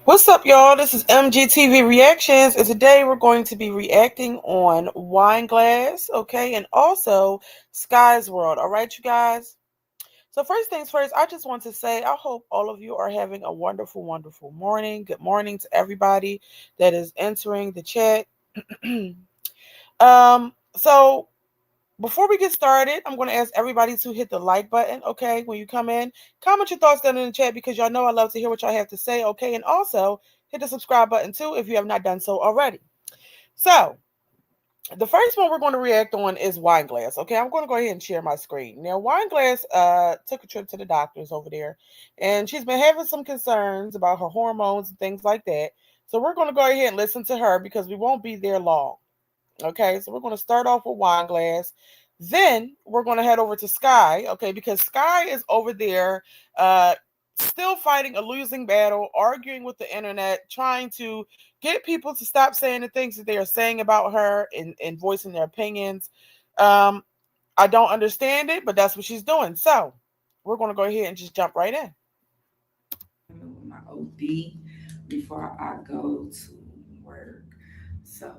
What's up, y'all? This is MGTV Reactions, and today we're going to be reacting on Wine Glass, okay, and also Skye's World. All right, you guys. So first things first, I just want to say I hope all of you are having a wonderful, wonderful morning. Good morning to everybody that is entering the chat. So before we get started, I'm going to ask everybody to hit the like button, okay? When you come in, comment your thoughts down in the chat because y'all know I love to hear what y'all have to say, okay? And also hit the subscribe button too if you have not done so already. So, the first one we're going to react on is Wine Glass, okay? I'm going to go ahead and share my screen. Now, Wine Glass took a trip to the doctors over there, and she's been having some concerns about her hormones and things like that. So, we're going to go ahead and listen to her because we won't be there long. Okay, so we're going to start off with Wine Glass. Then we're going to head over to Skye, okay, because Skye is over there uh, still fighting a losing battle, arguing with the internet, trying to get people to stop saying the things that they are saying about her and voicing their opinions. Um, I don't understand it, but that's what she's doing. So we're going to go ahead and just jump right in. With my OB before I go to work. So,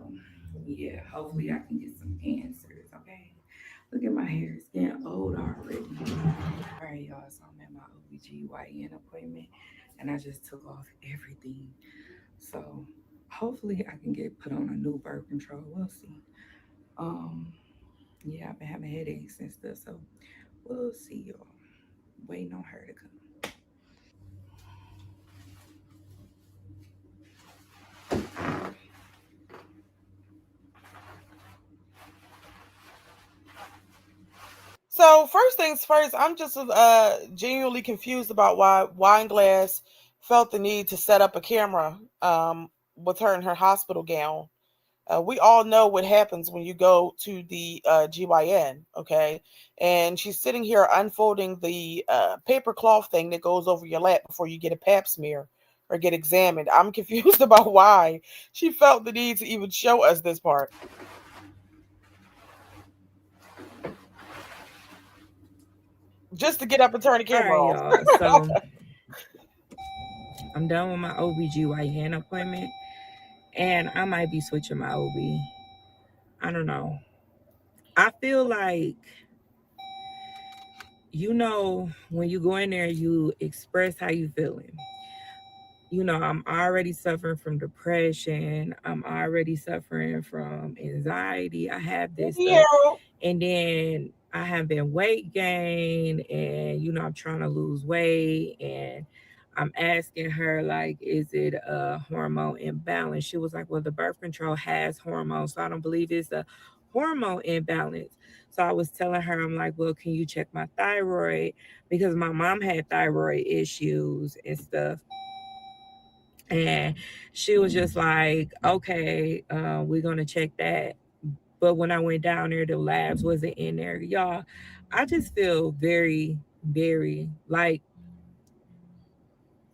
yeah, hopefully I can get some answers, okay? Look at my hair, it's getting old already. All right, y'all, so I'm at my OBGYN appointment and I just took off everything. So, hopefully I can get put on a new birth control. We'll see. Um, yeah, I've been having headaches and stuff, so we'll see, y'all. Waiting on her to come. So first things first, I'm just genuinely confused about why Wineglass felt the need to set up a camera with her in her hospital gown. We all know what happens when you go to the GYN, okay? And she's sitting here unfolding the paper cloth thing that goes over your lap before you get a pap smear or get examined. I'm confused about why she felt the need to even show us this part. Just to get up and turn the All camera right, off. y'all. So I'm done with my OBGYN appointment and I might be switching my OB. I don't know. I feel like, when you go in there, you express how you feeling. I'm already suffering from depression. I'm already suffering from anxiety. I have this Yeah. stuff. And then I have been weight gain and, I'm trying to lose weight. And I'm asking her, like, is it a hormone imbalance? She was like, well, the birth control has hormones. So I don't believe it's a hormone imbalance. So I was telling her, I'm like, well, can you check my thyroid? Because my mom had thyroid issues and stuff, and she was just like, okay, we're going to check that. But when I went down there, the labs wasn't in there. Y'all, I just feel very, very like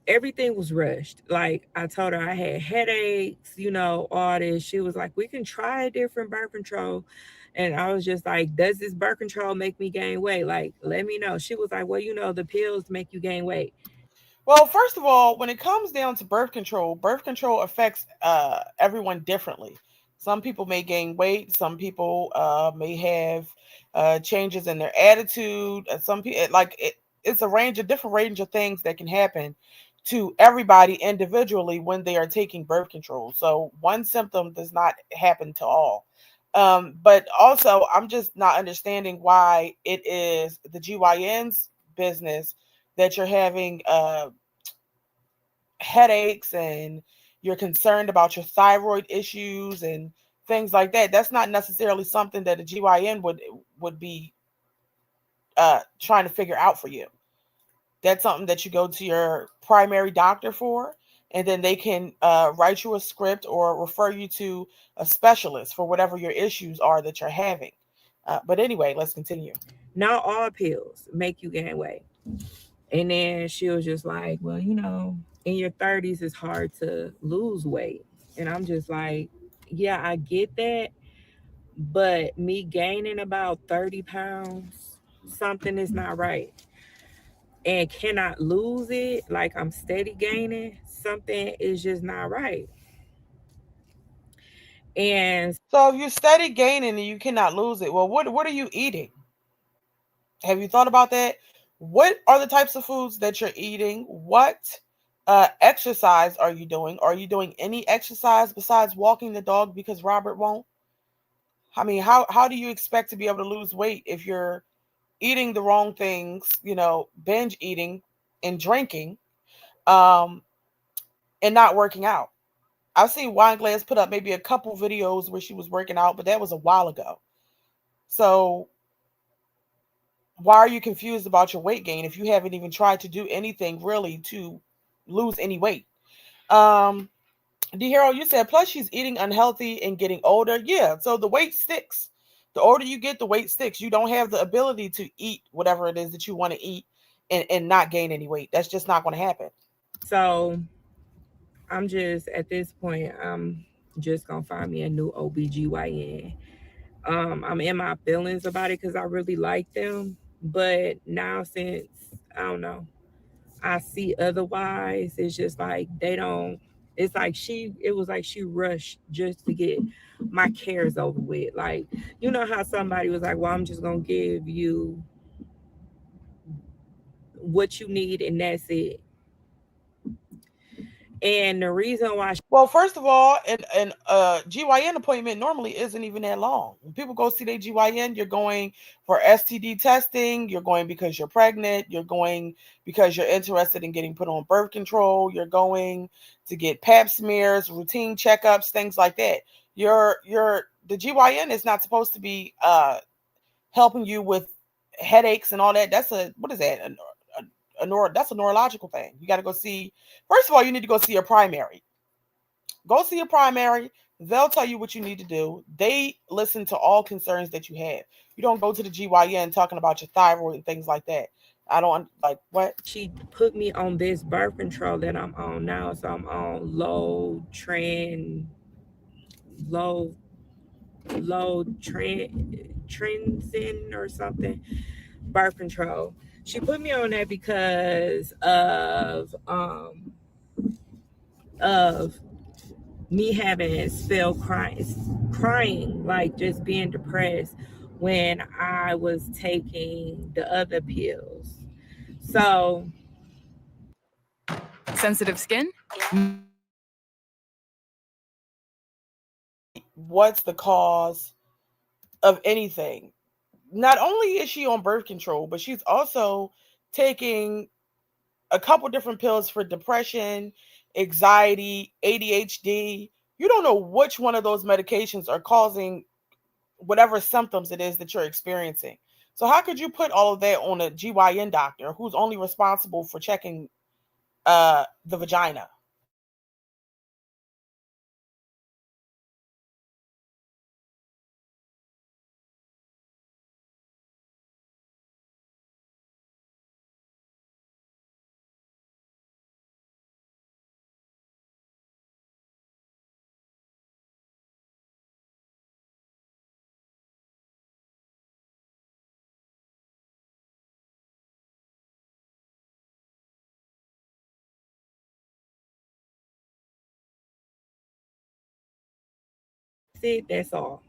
everything was rushed. Like I told her I had headaches, all this. She was like, we can try a different birth control. And I was just like, does this birth control make me gain weight? Like, let me know. She was like, well, the pills make you gain weight. Well, first of all, when it comes down to birth control affects everyone differently. Some people may gain weight. Some people may have changes in their attitude. Some people it's a range of different range of things that can happen to everybody individually when they are taking birth control. So one symptom does not happen to all. But also, I'm just not understanding why it is the GYN's business that you're having headaches and you're concerned about your thyroid issues and things like that. That's not necessarily something that a GYN would be trying to figure out for you. That's something that you go to your primary doctor for, and then they can write you a script or refer you to a specialist for whatever your issues are that you're having. But anyway, let's continue. Not all pills make you gain weight. And then she was just like, well, in your 30s, it's hard to lose weight. And I'm just like, yeah, I get that. But me gaining about 30 pounds, something is not right. And cannot lose it. Like I'm steady gaining. something is just not right. And So if you steady gaining and you cannot lose it, well, what are you eating? Have you thought about that? What are the types of foods that you're eating? What exercise are you doing? Are you doing any exercise besides walking the dog because Robert won't? I mean, how do you expect to be able to lose weight if you're eating the wrong things, binge eating and drinking, um, and not working out? I've seen Wine Glass put up maybe a couple videos where she was working out, but that was a while ago. So why are you confused about your weight gain if you haven't even tried to do anything really to lose any weight? Um, D Hero, you said plus she's eating unhealthy and getting older. Yeah, so the weight sticks. The older you get, the weight sticks. You don't have the ability to eat whatever it is that you want to eat and not gain any weight. That's just not going to happen. so I'm just at this point, I'm just gonna find me a new OBGYN. I'm in my feelings about it because I really like them. But now since I don't know, I see otherwise, it's just like they don't it's like it was like she rushed just to get my cares over with. Like, you know how somebody was like, well, I'm just gonna give you what you need and that's it. And the reason why Well, first of all, an GYN appointment normally isn't even that long. When people go see their GYN, you're going for STD testing, you're going because you're pregnant, you're going because you're interested in getting put on birth control, you're going to get pap smears, routine checkups, things like that. The GYN is not supposed to be helping you with headaches and all that. That's a what is that? That's a neurological thing. You got to go see. First of all, you need to go see your primary. Go see your primary. They'll tell you what you need to do. They listen to all concerns that you have. You don't go to the GYN talking about your thyroid and things like that. I don't like what. she put me on this birth control that I'm on now, so I'm on low low trendsin or something birth control. She put me on that because of me having spell crying, like just being depressed when I was taking the other pills. So sensitive skin. What's the cause of anything? Not only is she on birth control, but she's also taking a couple different pills for depression, anxiety, ADHD. You don't know which one of those medications are causing whatever symptoms it is that you're experiencing. So how could you put all of that on a GYN doctor who's only responsible for checking the vagina? It, that's all.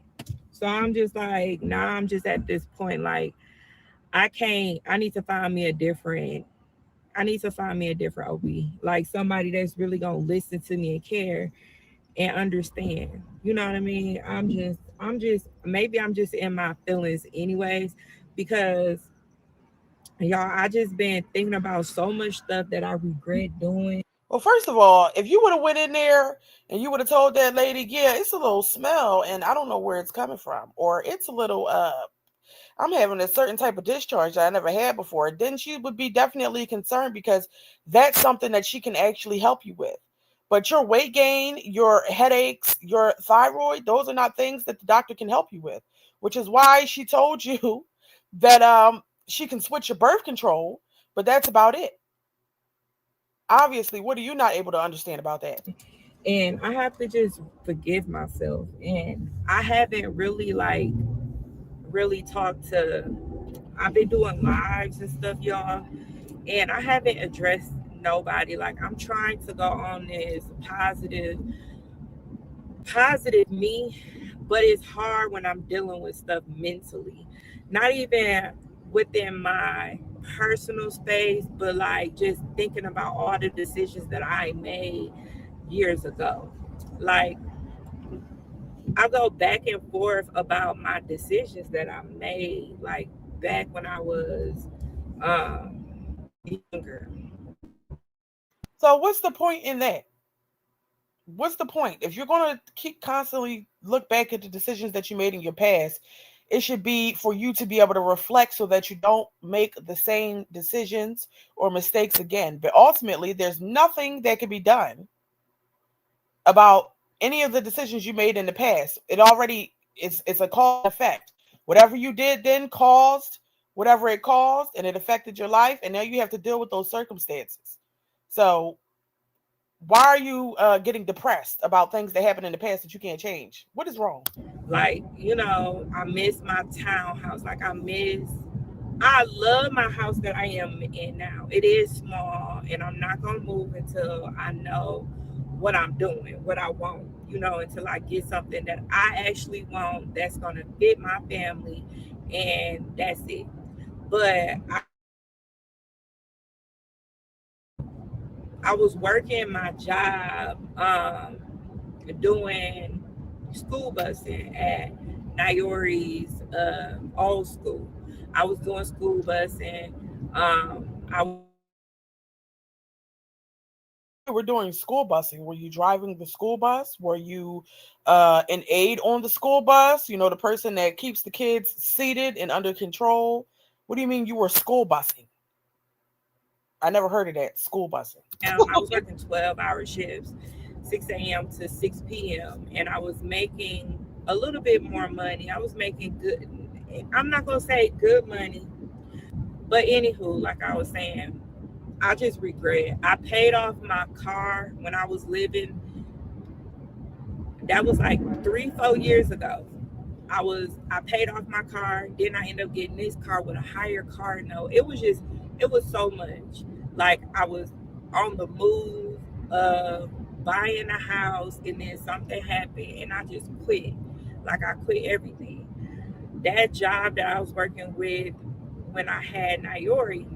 So I'm just like, now I'm just at this point, like, I can't, I need to find me a different OB, like somebody that's really gonna listen to me and care and understand. You know what I mean? Maybe I'm just in my feelings anyways, because y'all, I just been thinking about so much stuff that I regret doing. Well, first of all, if you would have went in there and you would have told that lady, yeah, it's a little smell and I don't know where it's coming from, or it's a little I'm having a certain type of discharge that I never had before, then she would be definitely concerned because that's something that she can actually help you with. But your weight gain, your headaches, your thyroid, those are not things that the doctor can help you with, which is why she told you that she can switch your birth control, but that's about it. Obviously, what are you not able to understand about that? And I have to just forgive myself. And I haven't really like really talked to I've been doing lives and stuff, y'all, and I haven't addressed nobody. Like I'm trying to go on this positive me, but it's hard when I'm dealing with stuff mentally. Not even within my personal space, but like just thinking about all the decisions that I made years ago. Like I go back and forth about my decisions that I made, like back when I was younger. So what's the point in that? What's the point? If you're going to keep constantly look back at the decisions that you made in your past, it should be for you to be able to reflect so that you don't make the same decisions or mistakes again. But ultimately, there's nothing that can be done about any of the decisions you made in the past. It already it's a cause and effect. Whatever you did then caused whatever it caused, and it affected your life, and now you have to deal with those circumstances. So why are you getting depressed about things that happened in the past that you can't change? What is wrong? Like, I miss my townhouse. Like I love my house that I am in now. It is small, and I'm not gonna move until I know what I'm doing, what I want. Until I get something that I actually want that's gonna fit my family, and that's it. But I was working my job, doing school busing at Nayori's old school. I was doing school busing. I was When you were doing school busing, were you driving the school bus? Were you an aide on the school bus? You know, the person that keeps the kids seated and under control. What do you mean you were school busing? I never heard of that, school busing. I was working 12-hour shifts, 6 a.m. to 6 p.m. and I was making a little bit more money. I was making good. I'm not gonna say good money, but anywho, like I was saying, I just regret. I paid off my car when I was living. That was like 3, 4 years ago. I paid off my car. Then I ended up getting this car with a higher car note. It was so much. Like I was on the move, buying a house, and then something happened, and I just quit. Like I quit everything. That job that I was working with when I had Nayori,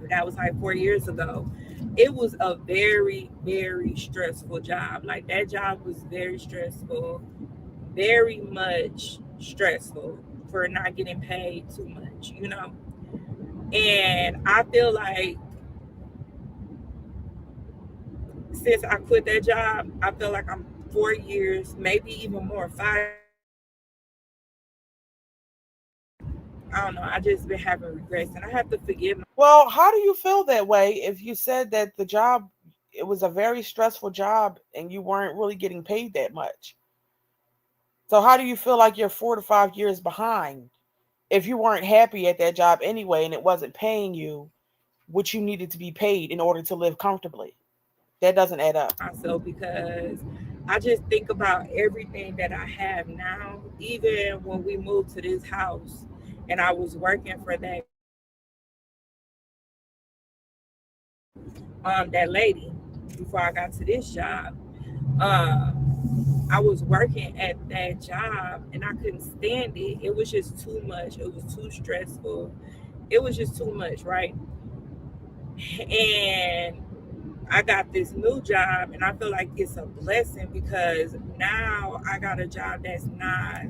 that was like 4 years ago. It was a very, very stressful job. Like that job was very stressful, very much stressful for not getting paid too much. And I feel like since I quit that job, I feel like I'm 4 years, maybe even more, 5 years. I don't know. I just been having regrets, and I have to forgive. Well, how do you feel that way if you said that the job it was a very stressful job and you weren't really getting paid that much? So how do you feel like you're 4 to 5 years behind if you weren't happy at that job anyway and it wasn't paying you what you needed to be paid in order to live comfortably? That doesn't add up. Myself because I just think about everything that I have now. Even when we moved to this house, and I was working for that lady before I got to this job. I was working at that job and I couldn't stand it. It was just too much. It was too stressful. It was just too much, right? And I got this new job and I feel like it's a blessing because now I got a job that's not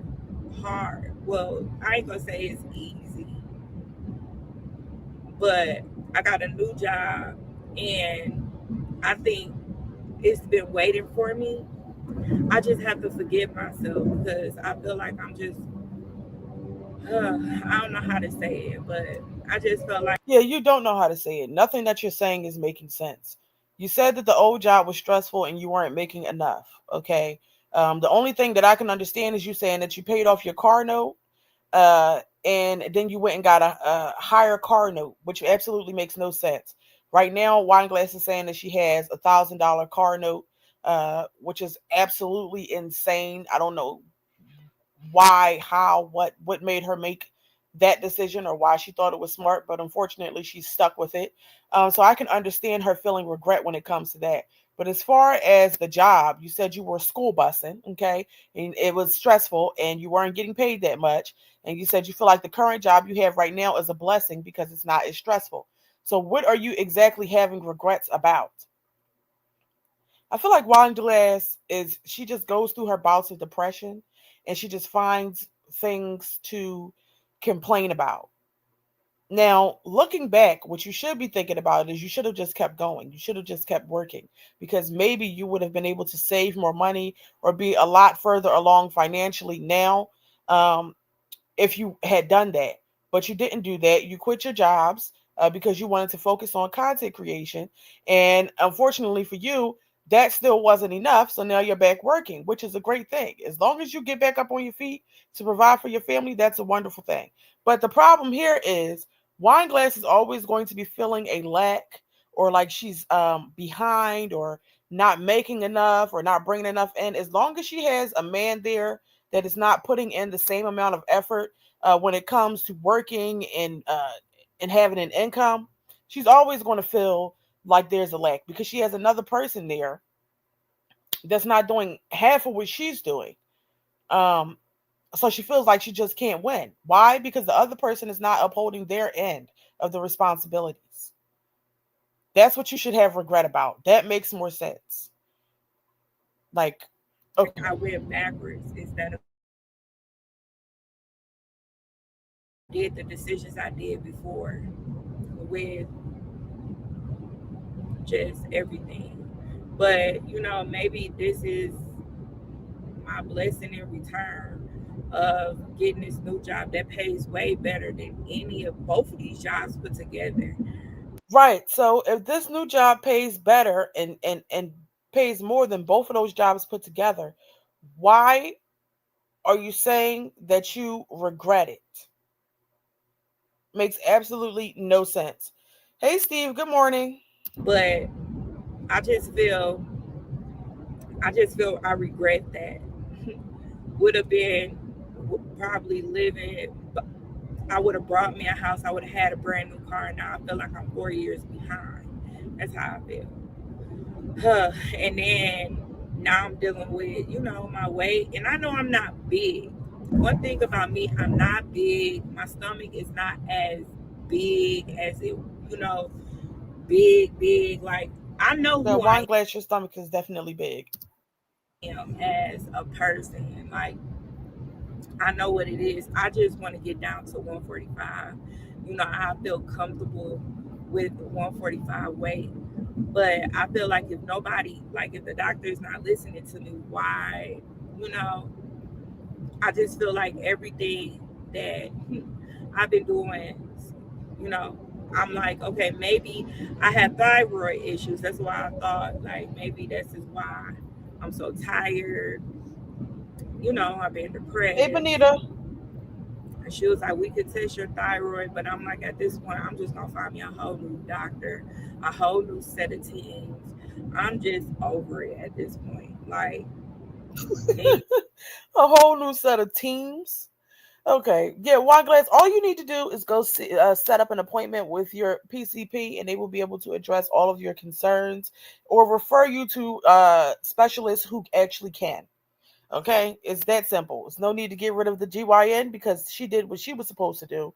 hard. Well, I ain't gonna say it's easy, but I got a new job and I think it's been waiting for me. I just have to forgive myself because I feel like I'm just, I don't know how to say it, but I just felt like Yeah, you don't know how to say it. Nothing that you're saying is making sense. You said that the old job was stressful and you weren't making enough. Okay. The only thing that I can understand is you saying that you paid off your car note, and then you went and got a higher car note, which absolutely makes no sense. Right now, Wineglass is saying that she has $1,000 car note, which is absolutely insane. I don't know why, how, what made her make that decision or why she thought it was smart, but unfortunately she's stuck with it. So I can understand her feeling regret when it comes to that. But as far as the job, you said you were school busing, okay, and it was stressful and you weren't getting paid that much. And you said you feel like the current job you have right now is a blessing because it's not as stressful. So what are you exactly having regrets about? I feel like Wine Glass is she just goes through her bouts of depression and she just finds things to complain about. Now, looking back, what you should be thinking about is you should have just kept going. You should have just kept working because maybe you would have been able to save more money or be a lot further along financially now. Um, if you had done that. But you didn't do that. You quit your jobs because you wanted to focus on content creation. And unfortunately for you, that still wasn't enough. So now you're back working, which is a great thing. As long as you get back up on your feet to provide for your family, that's a wonderful thing. But the problem here is Wine Glass is always going to be feeling a lack or like she's behind or not making enough or not bringing enough in. As long as she has a man there that is not putting in the same amount of effort when it comes to working and having an income, she's always going to feel like there's a lack because she has another person there that's not doing half of what she's doing. Um, so she feels like she just can't win. Why? Because the other person is not upholding their end of the responsibilities. That's what you should have regret about. That makes more sense. Like, okay. I went backwards instead of did the decisions I did before with just everything. But maybe this is my blessing in return of getting this new job that pays way better than any of both of these jobs put together. Right. So if this new job pays better and pays more than both of those jobs put together, why are you saying that you regret it? Makes absolutely no sense. Hey Steve, good morning. But I just feel I regret that. Would have been probably living. I would have brought me a house. I would have had a brand new car. And now I feel like I'm 4 years behind. That's how I feel. And then now I'm dealing with my weight, and I know I'm not big. One thing about me, I'm not big. My stomach is not as big as it, you know, big. Like I know The who I wine glass, your stomach is definitely big. am as a person. Like I know what it is. I just want to get down to 145. I feel comfortable with 145 weight. But I feel like if nobody, like if the doctor is not listening to me, why, you know, I just feel like everything that I've been doing, you know, I'm like, okay, maybe I have thyroid issues. That's why I thought, like, maybe this is why I'm so tired. I've been Hey depressed. Bonita. And she was like, we could test your thyroid, but I'm like, at this point, I'm just gonna find me a whole new doctor, a whole new set of teams. I'm just over it at this point. Like, me, A whole new set of teams. Okay, yeah, wine glass. All you need to do is go set up an appointment with your PCP, and they will be able to address all of your concerns or refer you to specialists who actually can. Okay, it's that simple. It's no need to get rid of the GYN because she did what she was supposed to do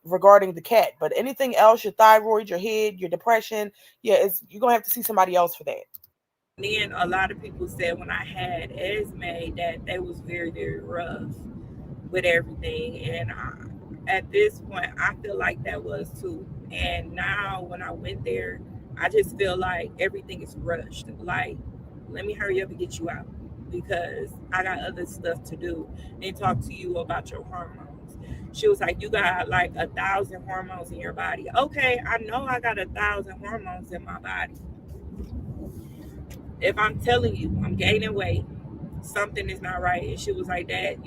regarding the cat. But anything else, your thyroid, your head, your depression, yeah, you're gonna have to see somebody else for that. and then a lot of people said when I had Esme that they was very rough with everything, and at this point, I feel like that was too. And now when I went there, I just feel like everything is rushed. Like, let me hurry up and get you out because I got other stuff to do and talk to you about your hormones. She was like, you got like 1,000 hormones in your body. Okay, I know I got 1,000 hormones in my body. If I'm telling you I'm gaining weight, something is not right. And she was like, that,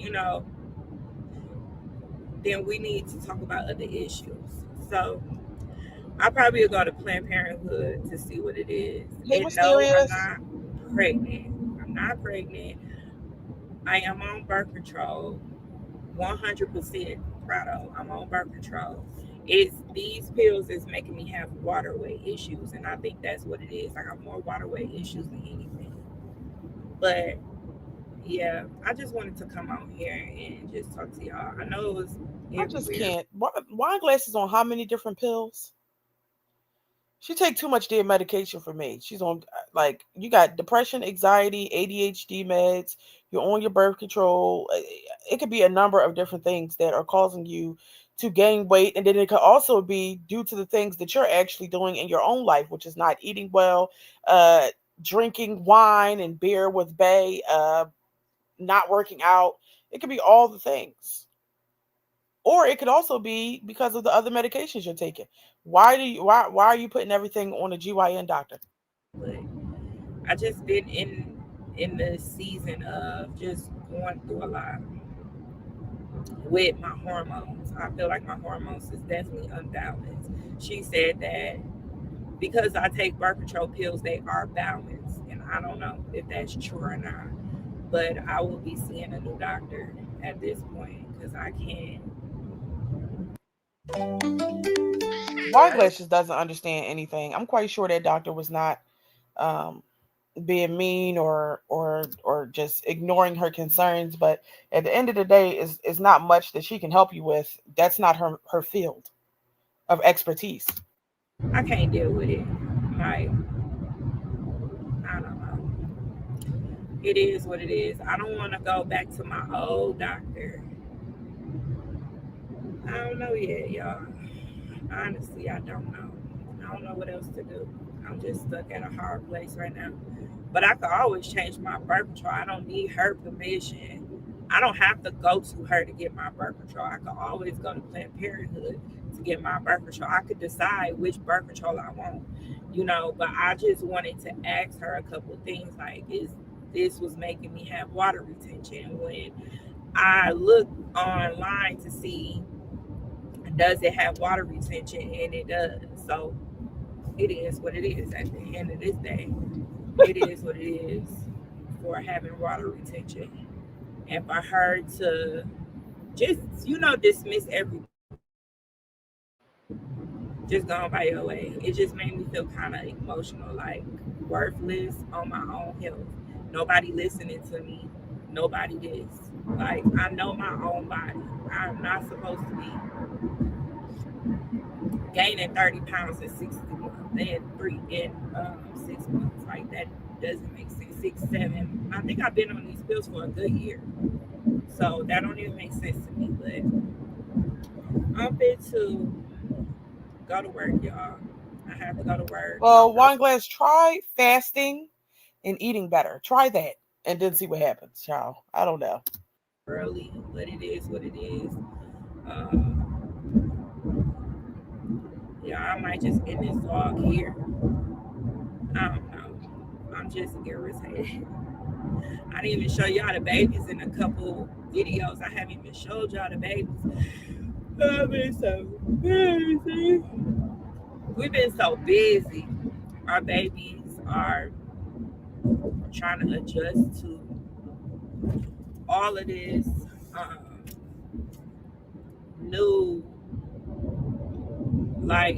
then we need to talk about other issues. So I probably will go to Planned Parenthood to see what it is. Hey, And no, I'm mysterious. not pregnant. I'm not pregnant. I am on birth control 100%. Prado. I'm on birth control. It's these pills is making me have waterway issues, and I think that's what it is. I got more waterway issues than anything. But yeah, I just wanted to come on here and just talk to y'all. I know it was I just everywhere. can't. Wine glasses on how many different pills? She take too much damn medication for me. She's on like you got depression, anxiety, ADHD meds. You're on your birth control. It could be a number of different things that are causing you to gain weight, and then it could also be due to the things that you're actually doing in your own life, which is not eating well, uh, drinking wine and beer with Bay, not working out. It could be all the things, or it could also be because of the other medications you're taking. Why are you putting everything on a GYN doctor? But I just been in the season of just going through a lot with my hormones. I feel like my hormones is definitely unbalanced. She said that because I take birth control pills, they are balanced, and I don't know if that's true or not. But I will be seeing a new doctor at this point because I can't. Wyglass just doesn't understand anything. I'm quite sure that doctor was not um, being mean or just ignoring her concerns. But at the end of the day, is not much that she can help you with. That's not her field of expertise. I can't deal with it. Like I don't know. It is what it is. I don't want to go back to my old doctor. I don't know yet, y'all. Honestly, I don't know. I don't know what else to do. I'm just stuck at a hard place right now. But I could always change my birth control. I don't need her permission. I don't have to go to her to get my birth control. I could always go to Planned Parenthood to get my birth control. I could decide which birth control I want, But I just wanted to ask her a couple of things like, is this was making me have water retention when I looked online to see does it have water retention, and it does. So it is what it is at the end of this day. It is what it is for having water retention. And for her to just, dismiss everything, just gone by your way, it just made me feel kind of emotional, like worthless on my own health. Nobody listening to me. Nobody this. Like, I know my own body. I'm not supposed to be gaining 30 pounds in 60 months, in 6 months. Like, that doesn't make sense. 6, 7. I think I've been on these pills for a good year. So that don't even make sense to me. But I'm fit to go to work, y'all. I have to go to work. My Well, birth wine glass, try fasting and eating better. Try that and then see what happens, child. I don't know. early, but it is what it is. Uh, yeah, I might just end this vlog here. I don't know. I'm just irritated. I didn't even show y'all the babies in a couple videos. I haven't even showed y'all the babies. I've been so busy. We've been so busy. Our babies are trying to adjust to all of this um, new, like,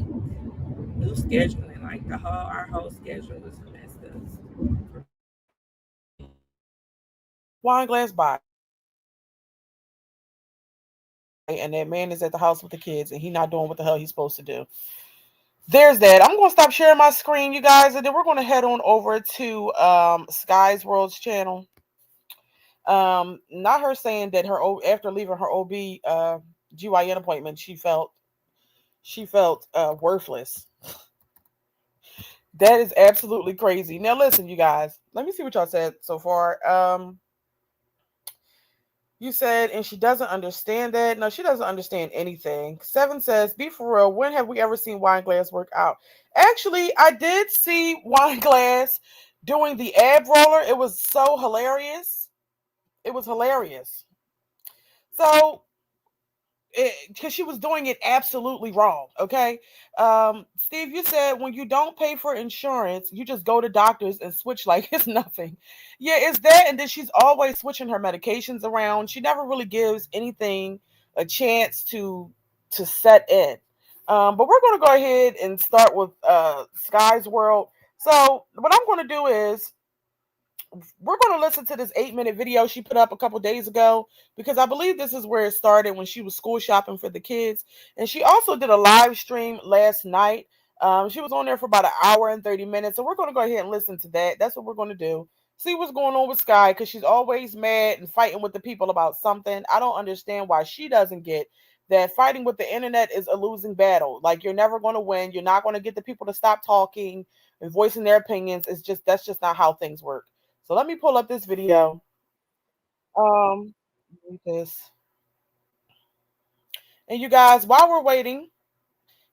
new scheduling. Like our whole schedule was messed up. Wine glass bye. And that man is at the house with the kids and he not doing what the hell he's supposed to do. There's that. I'm gonna stop sharing my screen, you guys, and then we're gonna head on over to Skye's World's channel. Not her saying that after leaving her OB GYN appointment, she felt worthless. That is absolutely crazy. Now listen, you guys. Let me see what y'all said so far. You said, and she doesn't understand that. No, she doesn't understand anything. Seven says, be for real. When have we ever seen Wine Glass work out? Actually, I did see Wine Glass doing the ab roller. It was so hilarious. It was hilarious. So because she was doing it absolutely wrong. Okay, Steve, you said when you don't pay for insurance, you just go to doctors and switch like it's nothing. Yeah, it's that, and then she's always switching her medications around. She never really gives anything a chance to set in. But we're going to go ahead and start with Skye's World. So what I'm going to do is we're going to listen to this 8-minute video she put up a couple days ago because I believe this is where it started when she was school shopping for the kids. And she also did a live stream last night. She was on there for about an hour and 30 minutes. So we're going to go ahead and listen to that. That's what we're going to do. See what's going on with Skye because she's always mad and fighting with the people about something. I don't understand why she doesn't get that fighting with the internet is a losing battle. Like you're never going to win. You're not going to get the people to stop talking and voicing their opinions. It's just that's just not how things work. So let me pull up this video. Read this. And you guys, while we're waiting,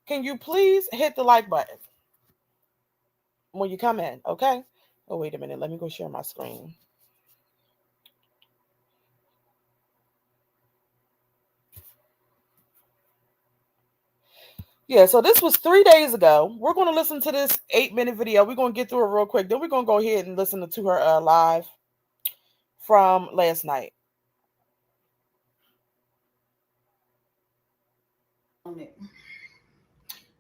can you please hit the like button when you come in, okay? Oh, wait a minute. Let me go share my screen. Yeah, so this was 3 days ago. We're going to listen to this 8-minute video. We're going to get through it real quick. Then we're going to go ahead and listen to her live from last night. I'm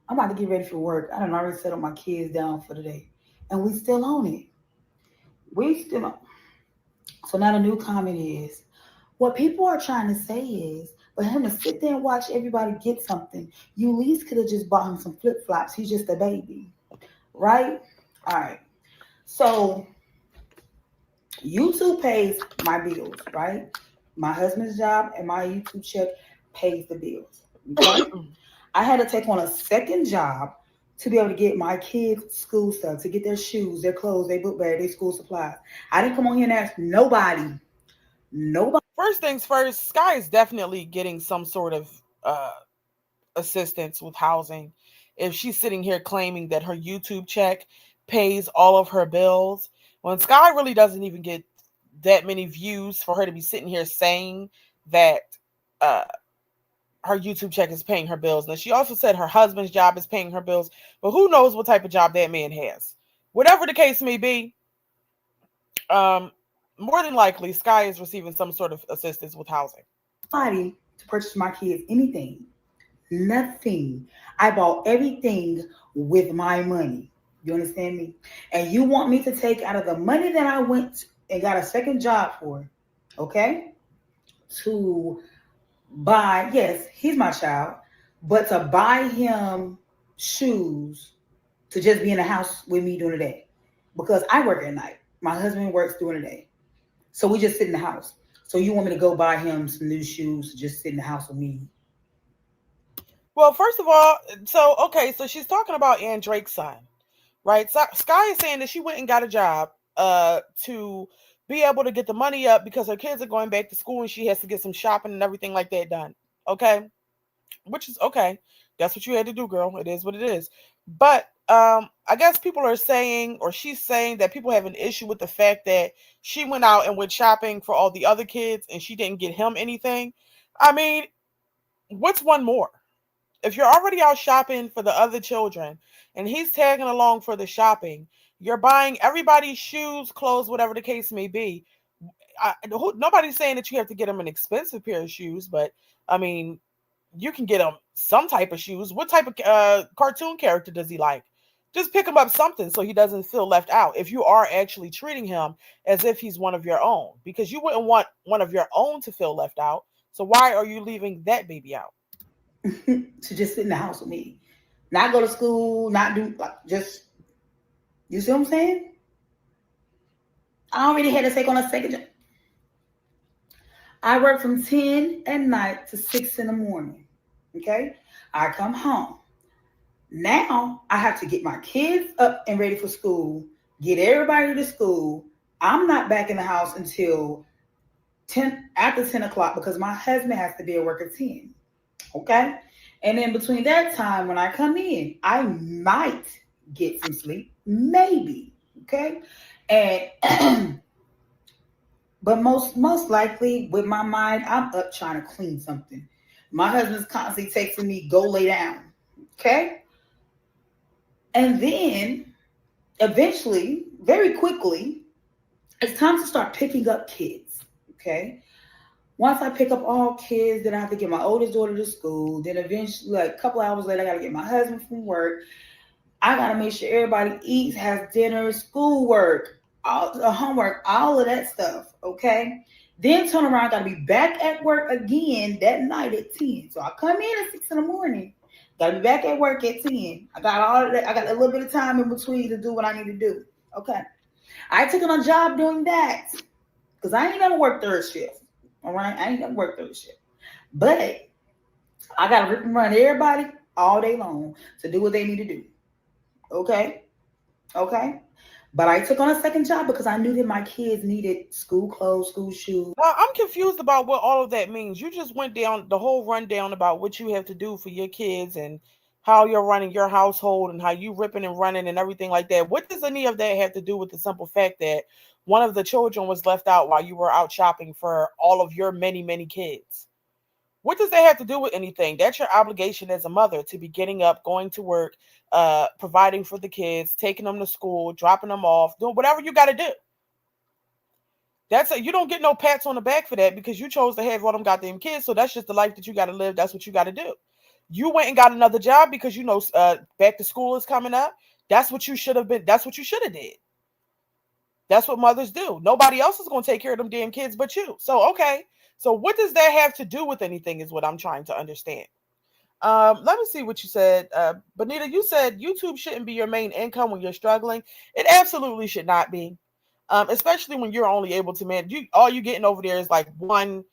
about to get ready for work. I done already settled my kids down for the day. And we still on it. We still on. So now the new comment is what people are trying to say is for him to sit there and watch everybody get something, you at least could have just bought him some flip flops. He's just a baby. Right? All right. So YouTube pays my bills, right? My husband's job and my YouTube check pays the bills. Okay. I had to take on a second job to be able to get my kids school stuff, to get their shoes, their clothes, their book bag, their school supplies. I didn't come on here and ask nobody. Nobody. First things first, Skye is definitely getting some sort of assistance with housing. If she's sitting here claiming that her YouTube check pays all of her bills, when Skye really doesn't even get that many views for her to be sitting here saying that uh, her YouTube check is paying her bills. Now, she also said her husband's job is paying her bills, but who knows what type of job that man has. Whatever the case may be, um, more than likely, Skye is receiving some sort of assistance with housing. To purchase my kids anything. Nothing. I bought everything with my money. You understand me? And you want me to take out of the money that I went and got a second job for, okay? To buy, yes, he's my child, but to buy him shoes to just be in the house with me during the day. Because I work at night. My husband works during the day. So we just sit in the house. So you want me to go buy him some new shoes to just sit in the house with me? Well, first of all, so she's talking about Ann Drake's son, right? So, Skye is saying that she went and got a job to be able to get the money up because her kids are going back to school and she has to get some shopping and everything like that done. Okay, which is okay. That's what you had to do, girl. It is what it is. But I guess people are saying, or she's saying, that people have an issue with the fact that she went out and went shopping for all the other kids and she didn't get him anything. I mean, what's one more? If you're already out shopping for the other children and he's tagging along for the shopping, you're buying everybody's shoes, clothes, whatever the case may be. Nobody's saying that you have to get him an expensive pair of shoes, but I mean, you can get him some type of shoes. What type of cartoon character does he like? Just pick him up something so he doesn't feel left out. If you are actually treating him as if he's one of your own, because you wouldn't want one of your own to feel left out. So why are you leaving that baby out? To just sit in the house with me. Not go to school, not do, like, just, you see what I'm saying? I already had to take on a second job. I work from 10 at night to 6 in the morning. Okay? I come home. Now I have to get my kids up and ready for school, get everybody to school. I'm not back in the house until 10 after 10 o'clock because my husband has to be at work at 10. Okay? And then between that time when I come in, I might get some sleep. Maybe. Okay? And but most likely with my mind, I'm up trying to clean something. My husband's constantly texting me, go lay down. Okay? And then eventually, very quickly, it's time to start picking up kids. Okay? Once I pick up all kids, then I have to get my oldest daughter to school. Then eventually, like a couple hours later, I gotta get my husband from work. I gotta make sure everybody eats, has dinner, schoolwork, all the homework, all of that stuff. Okay. Then turn around, gotta be back at work again that night at 10. So I come in at 6 in the morning. Gotta be back at work at 10. I got all of that. I got a little bit of time in between to do what I need to do. Okay. I took on a job doing that. Because I ain't never worked third shift. All right. I ain't never worked third shift. But I gotta rip and run everybody all day long to do what they need to do. Okay. Okay. But I took on a second job because I knew that my kids needed school clothes, school shoes. Now, I'm confused about what all of that means. You just went down the whole rundown about what you have to do for your kids and how you're running your household and how you ripping and running and everything like that. What does any of that have to do with the simple fact that one of the children was left out while you were out shopping for all of your many, many kids? What does that have to do with anything? That's your obligation as a mother to be getting up, going to work, providing for the kids, taking them to school, dropping them off, doing whatever you got to do. You don't get no pats on the back for that because you chose to have all them goddamn kids. So that's just the life that you got to live. That's what you got to do. You went and got another job because you know back to school is coming up. That's what you should have been. That's what you should have did. That's what mothers do. Nobody else is going to take care of them damn kids but you. So okay. So what does that have to do with anything? Is what I'm trying to understand. Let me see what you said. Bonita, you said YouTube shouldn't be your main income when you're struggling. It absolutely should not be. Especially when you're only able to manage. All you getting over there is like 1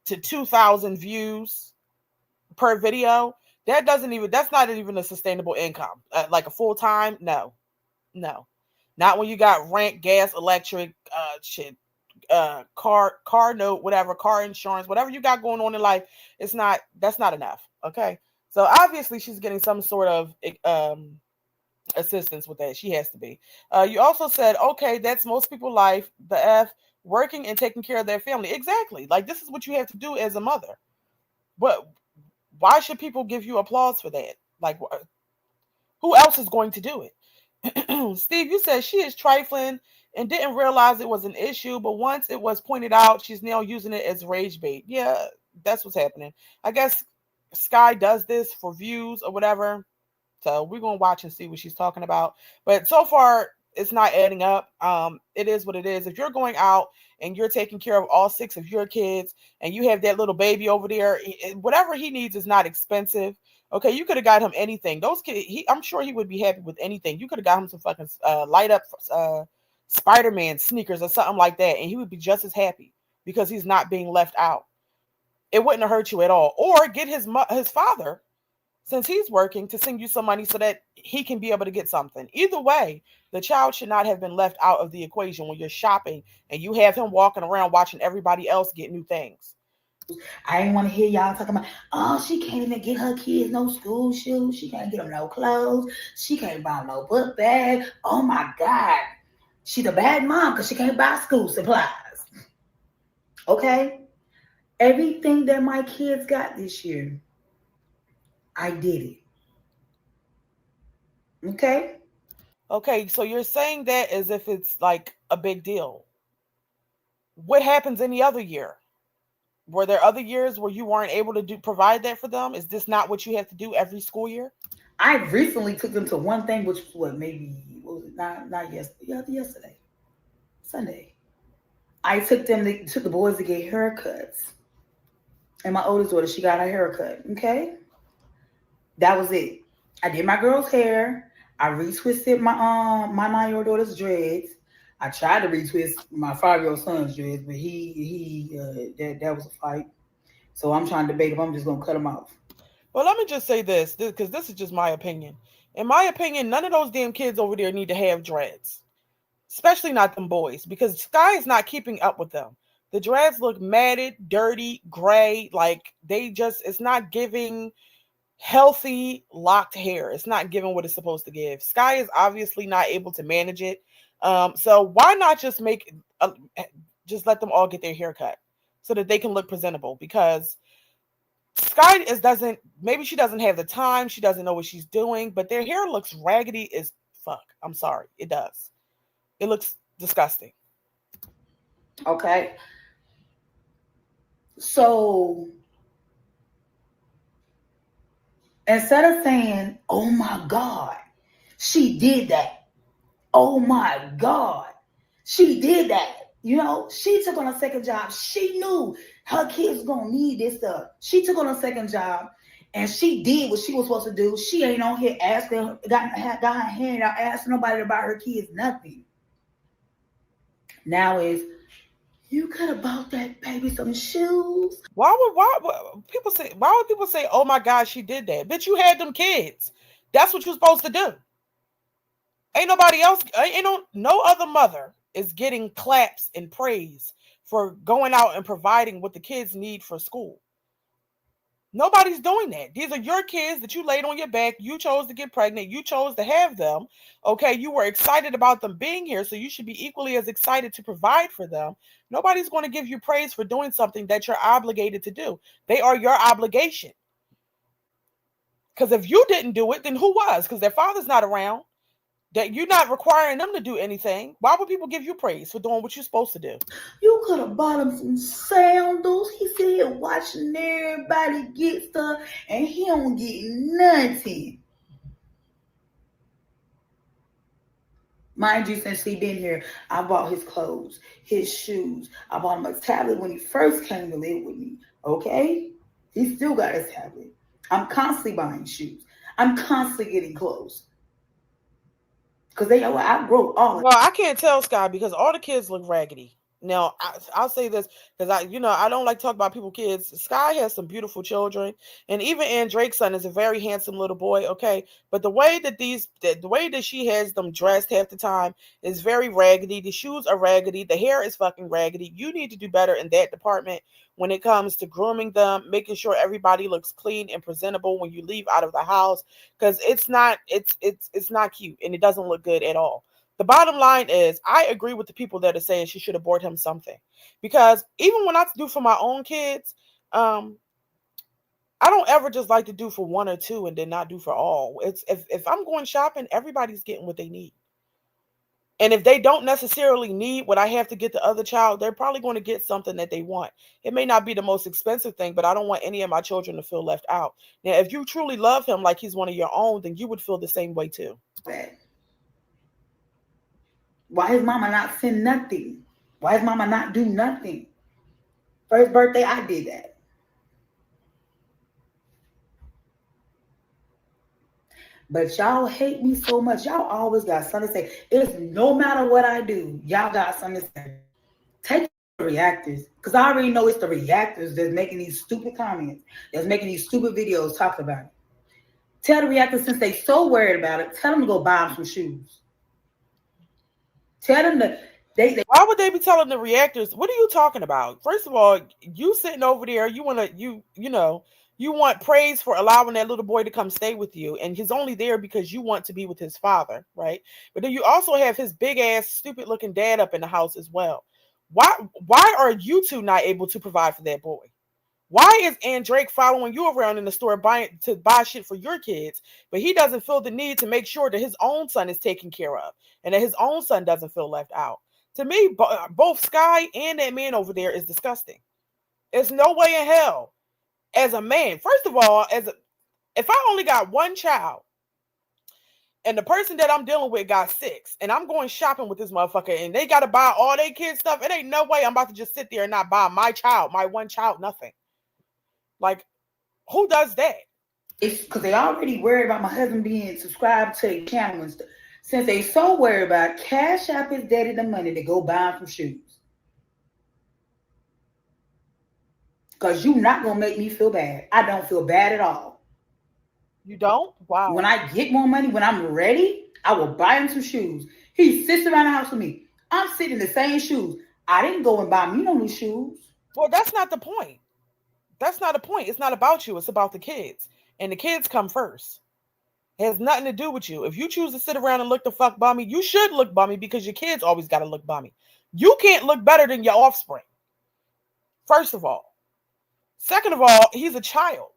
to 2,000 views per video. That's not even a sustainable income. Like a full time, no, no, not when you got rent, gas, electric, shit, car note, whatever, car insurance, whatever you got going on in life. That's not enough. Okay, so obviously she's getting some sort of assistance with that. She has to be. You also said, okay, that's most people' life. The F, working and taking care of their family. Exactly. Like this is what you have to do as a mother. But why should people give you applause for that? Like, who else is going to do it? Steve, you said she is trifling and didn't realize it was an issue, but once it was pointed out, she's now using it as rage bait. Yeah, that's what's happening. I guess Skye does this for views or whatever. So we're gonna watch and see what she's talking about. But so far, it's not adding up. It is what it is. If you're going out and you're taking care of all 6 of your kids, and you have that little baby over there, whatever he needs is not expensive. Okay, you could have got him anything. Those kids, I'm sure he would be happy with anything. You could have got him some fucking light up Spider-Man sneakers or something like that, and he would be just as happy because he's not being left out. It wouldn't have hurt you at all. Or get his father, since he's working, to send you some money so that he can be able to get something. Either way, the child should not have been left out of the equation when you're shopping and you have him walking around watching everybody else get new things. I didn't want to hear y'all talking about, oh, she can't even get her kids no school shoes. She can't get them no clothes. She can't buy no book bag. Oh my God. She's a bad mom because she can't buy school supplies. Okay? Everything that my kids got this year, I did it. Okay? Okay, so you're saying that as if it's like a big deal. What happens any other year? Were there other years where you weren't able to provide that for them? Is this not what you have to do every school year? I recently took them to one thing, which was what, maybe, what was it? Not yesterday. Yesterday. Sunday. I took the boys to get haircuts. And my oldest daughter, she got her haircut. Okay? That was it. I did my girl's hair. I retwisted my 9-year-old daughter's dreads. I tried to retwist my 5-year-old son's dreads, but that was a fight. So I'm trying to debate if I'm just gonna cut him off. Well, let me just say this, because this is just my opinion. In my opinion, none of those damn kids over there need to have dreads, especially not them boys, because Skye is not keeping up with them. The dreads look matted, dirty, gray, like it's not giving healthy locked hair. It's not giving what it's supposed to give. Skye is obviously not able to manage it. So why not just let them all get their hair cut so that they can look presentable? Because Skye doesn't, maybe she doesn't have the time, she doesn't know what she's doing, but their hair looks raggedy as fuck. I'm sorry, it does. It looks disgusting. Okay. So instead of saying, oh my God, she did that. Oh my God, she did that. You know, she took on a second job. She knew her kids was gonna need this stuff. She took on a second job and she did what she was supposed to do. She ain't on here asking, got her hand out, asking nobody about her kids, nothing. Now is you could have bought that baby some shoes. Why would people say, oh my God, she did that? Bitch, you had them kids. That's what you're supposed to do. Ain't nobody else, ain't no other mother is getting claps and praise for going out and providing what the kids need for school. Nobody's doing that. These are your kids that you laid on your back. You chose to get pregnant. You chose to have them. Okay. You were excited about them being here. So you should be equally as excited to provide for them. Nobody's going to give you praise for doing something that you're obligated to do. They are your obligation. Because if you didn't do it, then who was? Because their father's not around. That you're not requiring them to do anything. Why would people give you praise for doing what you're supposed to do? You could have bought him some sandals. He sit here watching everybody get stuff and he don't get nothing. Mind you, since he been here, I bought his clothes, his shoes. I bought him a tablet when he first came to live with me. Okay? He still got his tablet. I'm constantly buying shoes. I'm constantly getting clothes. Because they outgrow all of Well, I can't tell, Skye, because all the kids look raggedy. Now, I'll say this because I don't like to talk about people's kids. Skye has some beautiful children, and even Ann Drake's son is a very handsome little boy. Okay, but the way that she has them dressed half the time is very raggedy. The shoes are raggedy. The hair is fucking raggedy. You need to do better in that department when it comes to grooming them, making sure everybody looks clean and presentable when you leave out of the house, because it's not cute and it doesn't look good at all. The bottom line is, I agree with the people that are saying she should have bought him something, because even when I do for my own kids, um, I don't ever just like to do for one or two and then not do for all. It's if I'm going shopping, everybody's getting what they need. And if they don't necessarily need what I have to get the other child, they're probably going to get something that they want. It may not be the most expensive thing, but I don't want any of my children to feel left out. Now, if you truly love him like he's one of your own, then you would feel the same way too. that. Why his mama not send nothing? Why his mama not do nothing? First birthday, I did that. But y'all hate me so much. Y'all always got something to say. It's no matter what I do, y'all got something to say. Take the reactors, because I already know it's the reactors that's making these stupid comments, that's making these stupid videos talking about it. Tell the reactors, since they so worried about it, tell them to go buy them some shoes. Tell them to they Why would they be telling the reactors? What are you talking about? First of all, you sitting over there, you want praise for allowing that little boy to come stay with you, and he's only there because you want to be with his father, right? But then you also have his big ass, stupid looking dad up in the house as well. Why are you two not able to provide for that boy? Why is Drake following you around in the store buying to buy shit for your kids, but he doesn't feel the need to make sure that his own son is taken care of and that his own son doesn't feel left out? To me, both Skye and that man over there is disgusting. There's no way in hell, as a man, first of all, if I only got one child and the person that I'm dealing with got six, and I'm going shopping with this motherfucker, and they got to buy all their kids stuff, it ain't no way I'm about to just sit there and not buy my child, my one child, nothing. Like, who does that? it's because they already worried about my husband being subscribed to the channel and stuff. Since they so worried about cash app his daddy the money to go buy him some shoes. Because you not gonna make me feel bad. I don't feel bad at all. You don't? When Wow. I get more money, when I'm ready, I will buy him some shoes. He sits around the house with me. I'm sitting in the same shoes. I didn't go and buy me no new shoes. Well, that's not the point. That's not the point. It's not about you. It's about the kids. And the kids come first. It has nothing to do with you. If you choose to sit around and look the fuck bummy, you should look bummy because your kids always got to look bummy. You can't look better than your offspring, first of all. Second of all, he's a child.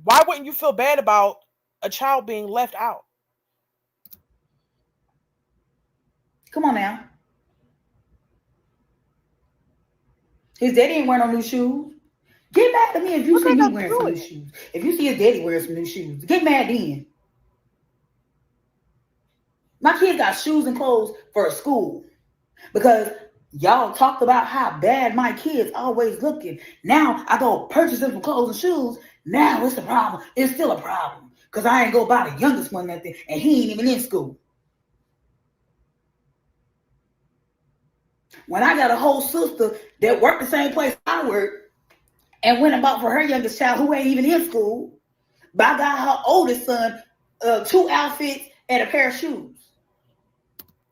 Why wouldn't you feel bad about a child being left out? Come on now. His daddy ain't wearing no new shoes. Get mad at me if you What see they me got to wearing do some with new it? shoes. If you see his daddy wearing some new shoes, get mad then. My kids got shoes and clothes for school because y'all talked about how bad my kids always looking. Now I go purchase them some clothes and shoes. Now it's a problem. It's still a problem because I ain't go buy the youngest one nothing, and he ain't even in school. When I got a whole sister that worked the same place I work and went and bought for her youngest child who ain't even in school, but I got her oldest son two outfits and a pair of shoes.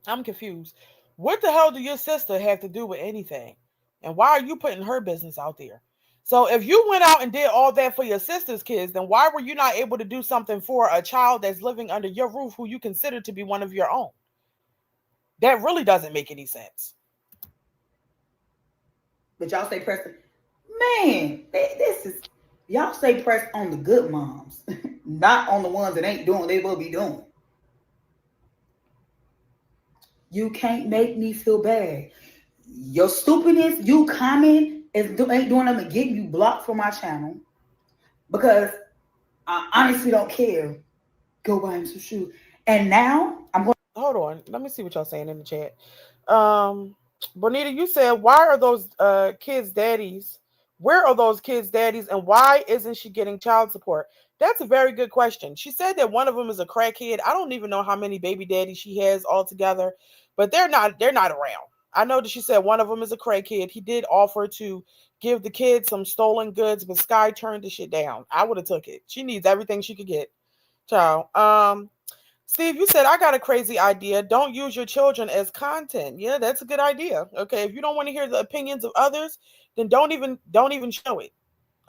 I'm confused. What the hell do your sister have to do with anything? And why are you putting her business out there? So if you went out and did all that for your sister's kids, then why were you not able to do something for a child that's living under your roof who you consider to be one of your own? That really doesn't make any sense. But y'all say press, man, this is, y'all say press on the good moms, not on the ones that ain't doing they will be doing. You can't make me feel bad. Your stupidness, you comment, ain't doing nothing to get you blocked from my channel because I honestly don't care. Go buy him some shoes. And now I'm going. Hold on. Let me see what y'all saying in the chat. Um, Bonita, you said, why are those kids' daddies? Where are those kids' daddies, and why isn't she getting child support? That's a very good question. She said that one of them is a crackhead. I don't even know how many baby daddies she has altogether, but they're not around. I know that she said one of them is a crackhead. He did offer to give the kids some stolen goods, but Skye turned the shit down. I would have took it. She needs everything she could get. Child. Steve, you said I got a crazy idea. Don't use your children as content. Yeah, that's a good idea. Okay, if you don't want to hear the opinions of others, then don't even show it.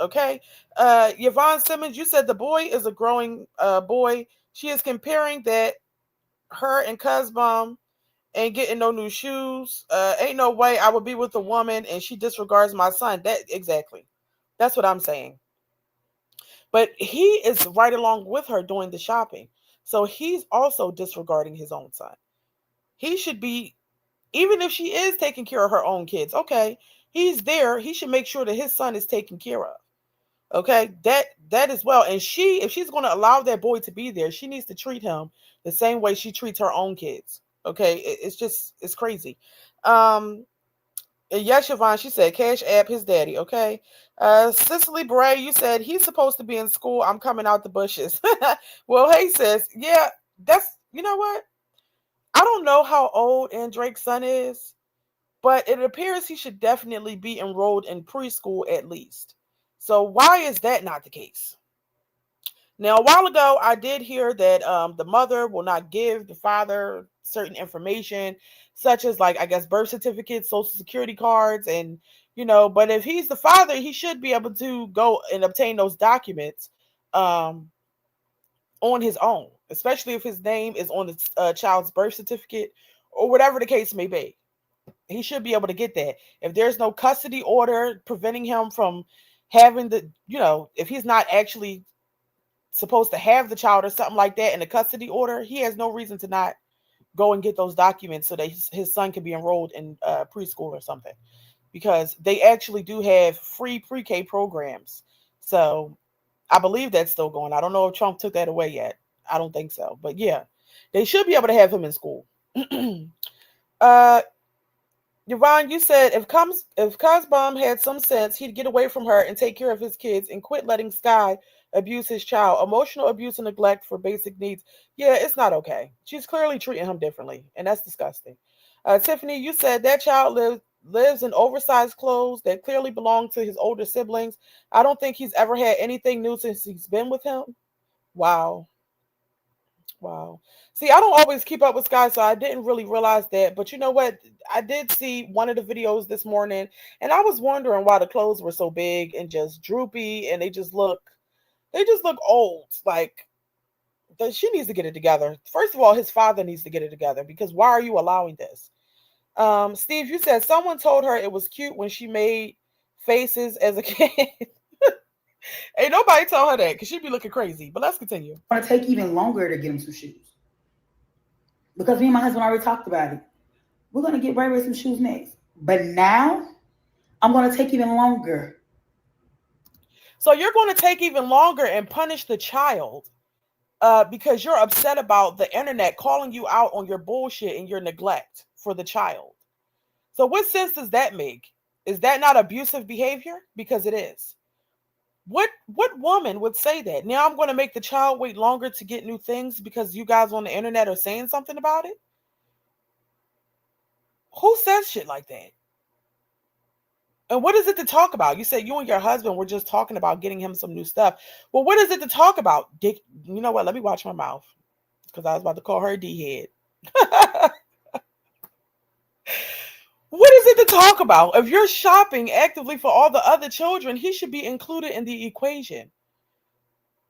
Okay. Yvonne Simmons, you said the boy is a growing boy. She is comparing that her and Cuzbum ain't getting no new shoes. Ain't no way I would be with a woman and she disregards my son. That exactly. That's what I'm saying. But he is right along with her doing the shopping. So he's also disregarding his own son. He should be, even if she is taking care of her own kids, okay, he's there. He should make sure that his son is taken care of. Okay, that as well. And if she's going to allow that boy to be there, she needs to treat him the same way she treats her own kids. Okay, it's crazy. Um, and yes, Siobhan, she said, Cash App his daddy, okay? Cicely Bray, you said he's supposed to be in school. I'm coming out the bushes. Well, hey, sis, yeah, you know what? I don't know how old and Drake's son is, but it appears he should definitely be enrolled in preschool at least. So why is that not the case? Now, a while ago, I did hear that the mother will not give the father certain information, such as, like, I guess, birth certificates, social security cards, and, but if he's the father, he should be able to go and obtain those documents um, on his own, especially if his name is on the child's birth certificate or whatever the case may be. He should be able to get that. If there's no custody order preventing him from having if he's not actually supposed to have the child or something like that in a custody order, he has no reason to not go and get those documents so that his son can be enrolled in preschool or something, because they actually do have free pre-K programs. So I believe that's still going. I don't know if Trump took that away yet. I don't think so, but yeah, they should be able to have him in school. uh Yvonne, you said if Cosbom had some sense, he'd get away from her and take care of his kids and quit letting Skye abuse his child. Emotional abuse and neglect for basic needs. Yeah, it's not okay. She's clearly treating him differently, and that's disgusting. Tiffany, you said that child lives in oversized clothes that clearly belong to his older siblings. I don't think he's ever had anything new since he's been with him. Wow. Wow. See, I don't always keep up with Skye, so I didn't really realize that. But you know what? I did see one of the videos this morning, and I was wondering why the clothes were so big and just droopy, and they just look old. Like, she needs to get it together. First of all, his father needs to get it together, because why are you allowing this? Steve, you said someone told her it was cute when she made faces as a kid. Ain't nobody told her that, because she'd be looking crazy. But let's continue. It's going to take even longer to get him some shoes because me and my husband already talked about it. We're going to get Ray Ray some shoes next. But now I'm going to take even longer. So you're going to take even longer and punish the child because you're upset about the internet calling you out on your bullshit and your neglect for the child. So what sense does that make? Is that not abusive behavior? Because it is. What woman would say that? Now I'm going to make the child wait longer to get new things because you guys on the internet are saying something about it? Who says shit like that? And what is it to talk about? You said you and your husband were just talking about getting him some new stuff. Well, what is it to talk about? Dick, you know what? Let me watch my mouth because I was about to call her a D head. What is it to talk about? If you're shopping actively for all the other children, he should be included in the equation.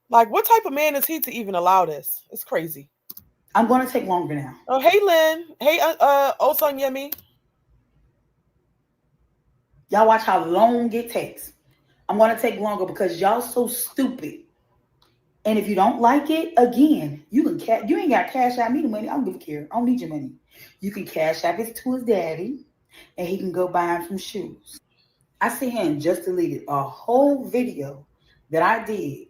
Like, what type of man is he to even allow this? It's crazy. I'm going to take longer now. Oh, hey, Lynn. Hey, Osung Yemi. Y'all watch how long it takes. I'm going to take longer because y'all so stupid. And if you don't like it, again, you ain't got to cash out me the money. I don't give a care. I don't need your money. You can cash out it to his daddy, and he can go buy him some shoes. I see him just deleted a whole video that I did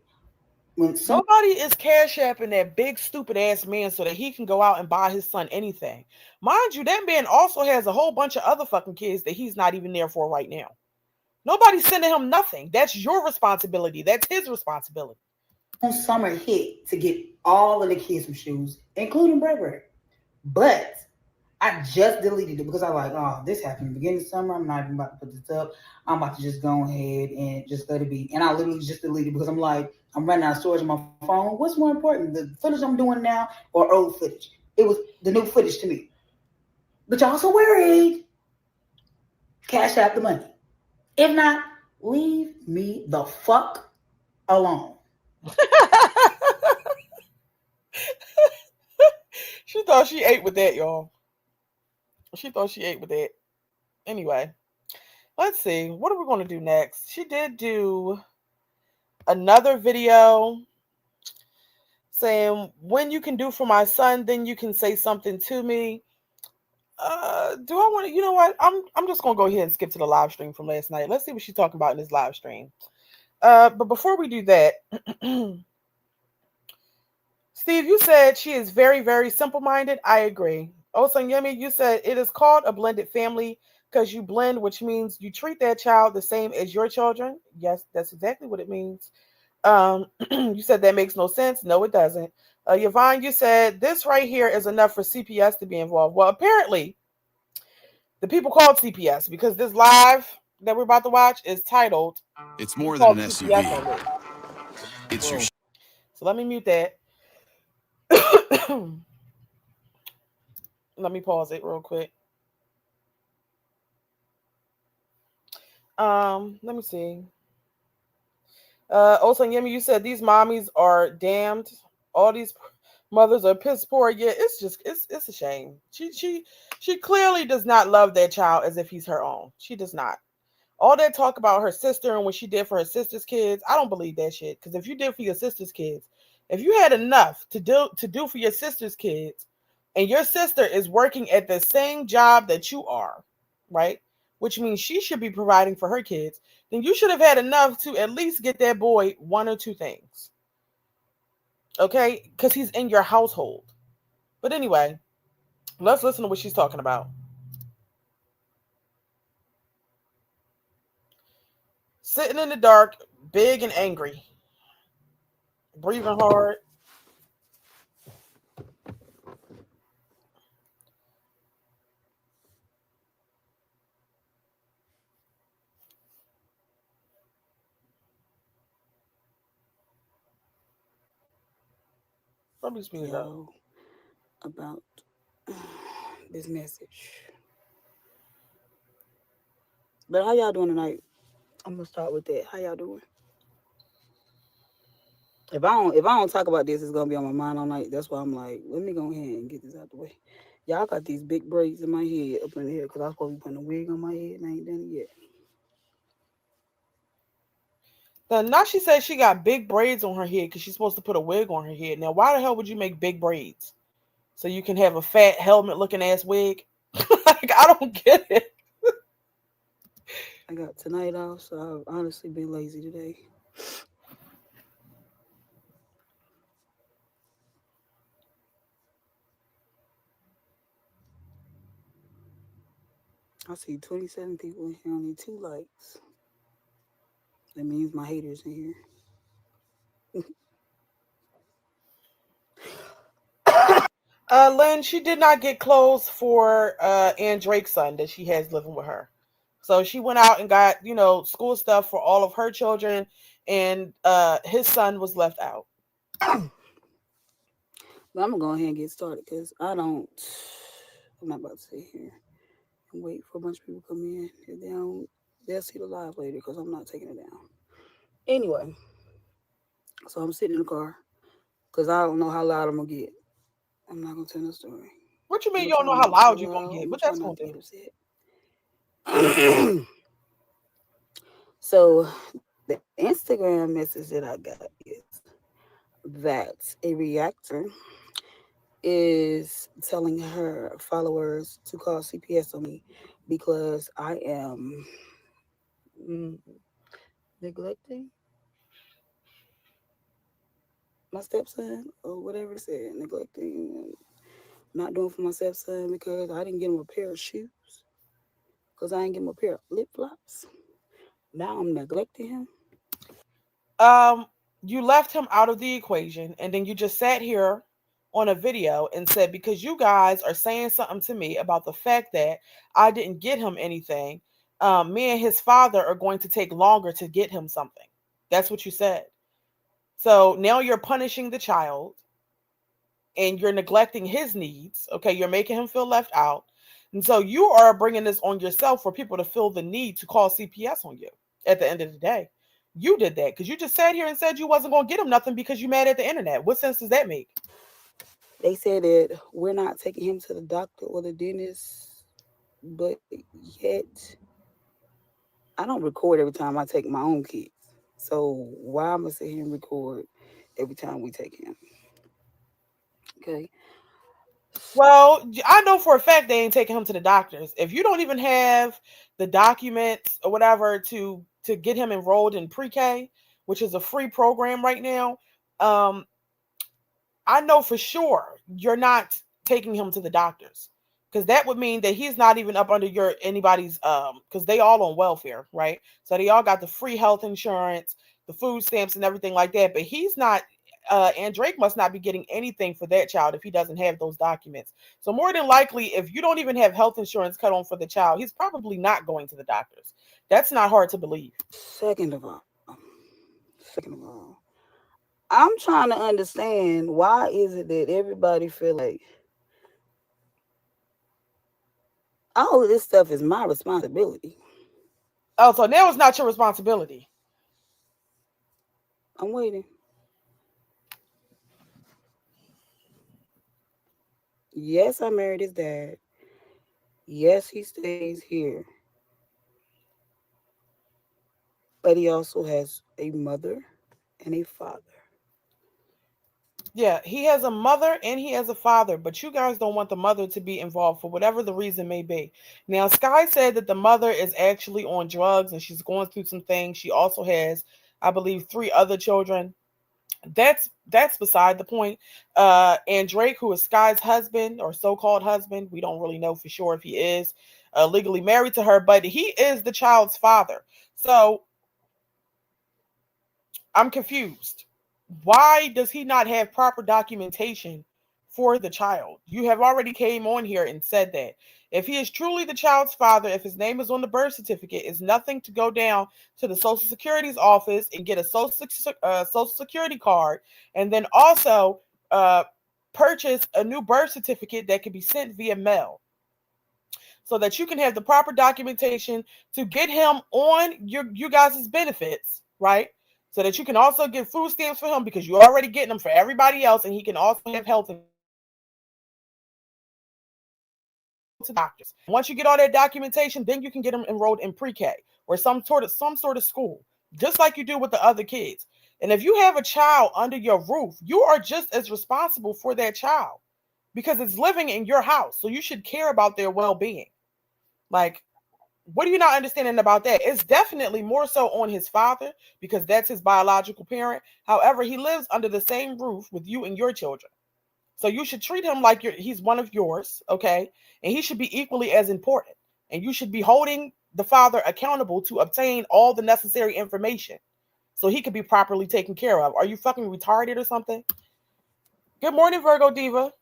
when some Nobody is cash apping that big stupid ass man so that he can go out and buy his son anything. Mind you, that man also has a whole bunch of other fucking kids that he's not even there for right now. Nobody's sending him nothing. That's your responsibility. That's his responsibility. summer hit to get all of the kids some shoes, including Burberry. But I just deleted it because I was like, oh, this happened in the beginning of summer. I'm not even about to put this up. I'm about to just go ahead and just let it be. And I literally just deleted it because I'm like, I'm running out of storage on my phone. What's more important, the footage I'm doing now or old footage? It was the new footage to me. But y'all so worried. Cash out the money. If not, leave me the fuck alone. She thought she ate with that, y'all. She thought she ate with that. Anyway, let's see. What are we going to do next? She did do another video saying, when you can do for my son, then you can say something to me. Do I want to, you know what? I'm just gonna go ahead and skip to the live stream from last night. Let's see what she's talking about in this live stream. But before we do that, Steve, you said she is very, very simple-minded. I agree. Osanyemi, you said it is called a blended family because you blend, which means you treat that child the same as your children. Yes, that's exactly what it means. You said that makes no sense. No, it doesn't. Yvonne, you said this right here is enough for CPS to be involved. Well, apparently, the people called CPS because this live that we're about to watch is titled It's "Who more than Called an CPS SUV. on This." It's your So let me mute that. Let me pause it real quick. Let me see. Osanyemi, you said these mommies are damned. All these mothers are piss poor. Yeah, it's just it's a shame. She clearly does not love that child as if he's her own. She does not. All that talk about her sister and what she did for her sister's kids, I don't believe that shit. Because if you did for your sister's kids, if you had enough to do for your sister's kids, and your sister is working at the same job that you are, right? Which means she should be providing for her kids, then you should have had enough to at least get that boy one or two things. Okay? Because he's in your household. But anyway, let's listen to what she's talking about. Sitting in the dark, big and angry, breathing hard. Let me speed it up. Yo, about this message. But how y'all doing tonight? I'm gonna start with that. How y'all doing? If I don't talk about this, it's gonna be on my mind all night. That's why I'm like, let me go ahead and get this out the way. Y'all got these big braids in my head up in here because I was supposed to be putting a wig on my head and I ain't done it yet. Now she says she got big braids on her head because she's supposed to put a wig on her head. Now, why the hell would you make big braids? So you can have a fat helmet looking ass wig? Like, I don't get it. I got tonight off, so I've honestly been lazy today. I see 27 people in here, only 2 likes. That means my haters in here. Lynn, she did not get clothes for Ann Drake's son that she has living with her. So she went out and got, school stuff for all of her children, and his son was left out. But I'm gonna go ahead and get started because I don't. I'm not about to sit here and wait for a bunch of people to come in. If they don't, they'll see the live later because I'm not taking it down. Anyway, so I'm sitting in the car because I don't know how loud I'm gonna get. I'm not gonna tell no story. What you I'm mean gonna you don't try know how not to get loud you're gonna loud. get? I'm gonna What try that's not gonna to do? get upset. So the Instagram message that I got is that a reactor is telling her followers to call CPS on me because I am mm, neglecting my stepson or whatever it said, neglecting, not doing for my stepson because I didn't get him a pair of shoes, because I didn't get him a pair of flip flops. Now I'm neglecting him. Um, you left him out of the equation, and then you just sat here on a video and said because you guys are saying something to me about the fact that I didn't get him anything, me and his father are going to take longer to get him something. That's what you said. So now you're punishing the child and you're neglecting his needs. Okay, you're making him feel left out. And so you are bringing this on yourself for people to feel the need to call CPS on you at the end of the day. You did that because you just sat here and said you wasn't going to get him nothing because you mad at the internet. What sense does that make? They said that we're not taking him to the doctor or the dentist, but yet I don't record every time I take my own kids. So why am I sit here and record every time we take him? Okay. Well, I know for a fact they ain't taking him to the doctors. If you don't even have the documents or whatever to get him enrolled in pre-K, which is a free program right now, um, I know for sure you're not taking him to the doctors because that would mean that he's not even up under your anybody's because they all on welfare, right? So they all got the free health insurance, the food stamps, and everything like that. But he's not. And Drake must not be getting anything for that child if he doesn't have those documents. So more than likely, if you don't even have health insurance cut on for the child, he's probably not going to the doctors. That's not hard to believe. Second of all, second of all, I'm trying to understand why is it that everybody feel like all of this stuff is my responsibility. Oh, so now it's not your responsibility. I'm waiting. Yes, I married his dad. Yes, he stays here. But he also has a mother and a father. Yeah, he has a mother and he has a father, but you guys don't want the mother to be involved for whatever the reason may be. Now, Skye said that the mother is actually on drugs and she's going through some things. She also has, I believe, three other children. That's beside the point. And Drake, who is Skye's husband or so-called husband, we don't really know for sure if he is legally married to her, but he is the child's father. So I'm confused. Why does he not have proper documentation for the child? You have already came on here and said that. If he is truly the child's father, if his name is on the birth certificate, it's nothing to go down to the Social Security's office and get a Social Security card, and then also uh, purchase a new birth certificate that can be sent via mail so that you can have the proper documentation to get him on you guys' benefits, right? So that you can also get food stamps for him because you're already getting them for everybody else, and he can also have health insurance. To doctors. Once you get all that documentation, then you can get them enrolled in pre-K or some sort of school, just like you do with the other kids. And if you have a child under your roof, you are just as responsible for that child because it's living in your house. So you should care about their well-being. Like What are you not understanding about that? It's definitely more so on his father because that's his biological parent. However, he lives under the same roof with you and your children. So you should treat him like he's one of yours, okay? And he should be equally as important. And you should be holding the father accountable to obtain all the necessary information so he could be properly taken care of. Are you fucking retarded or something? Good morning, Virgo Diva.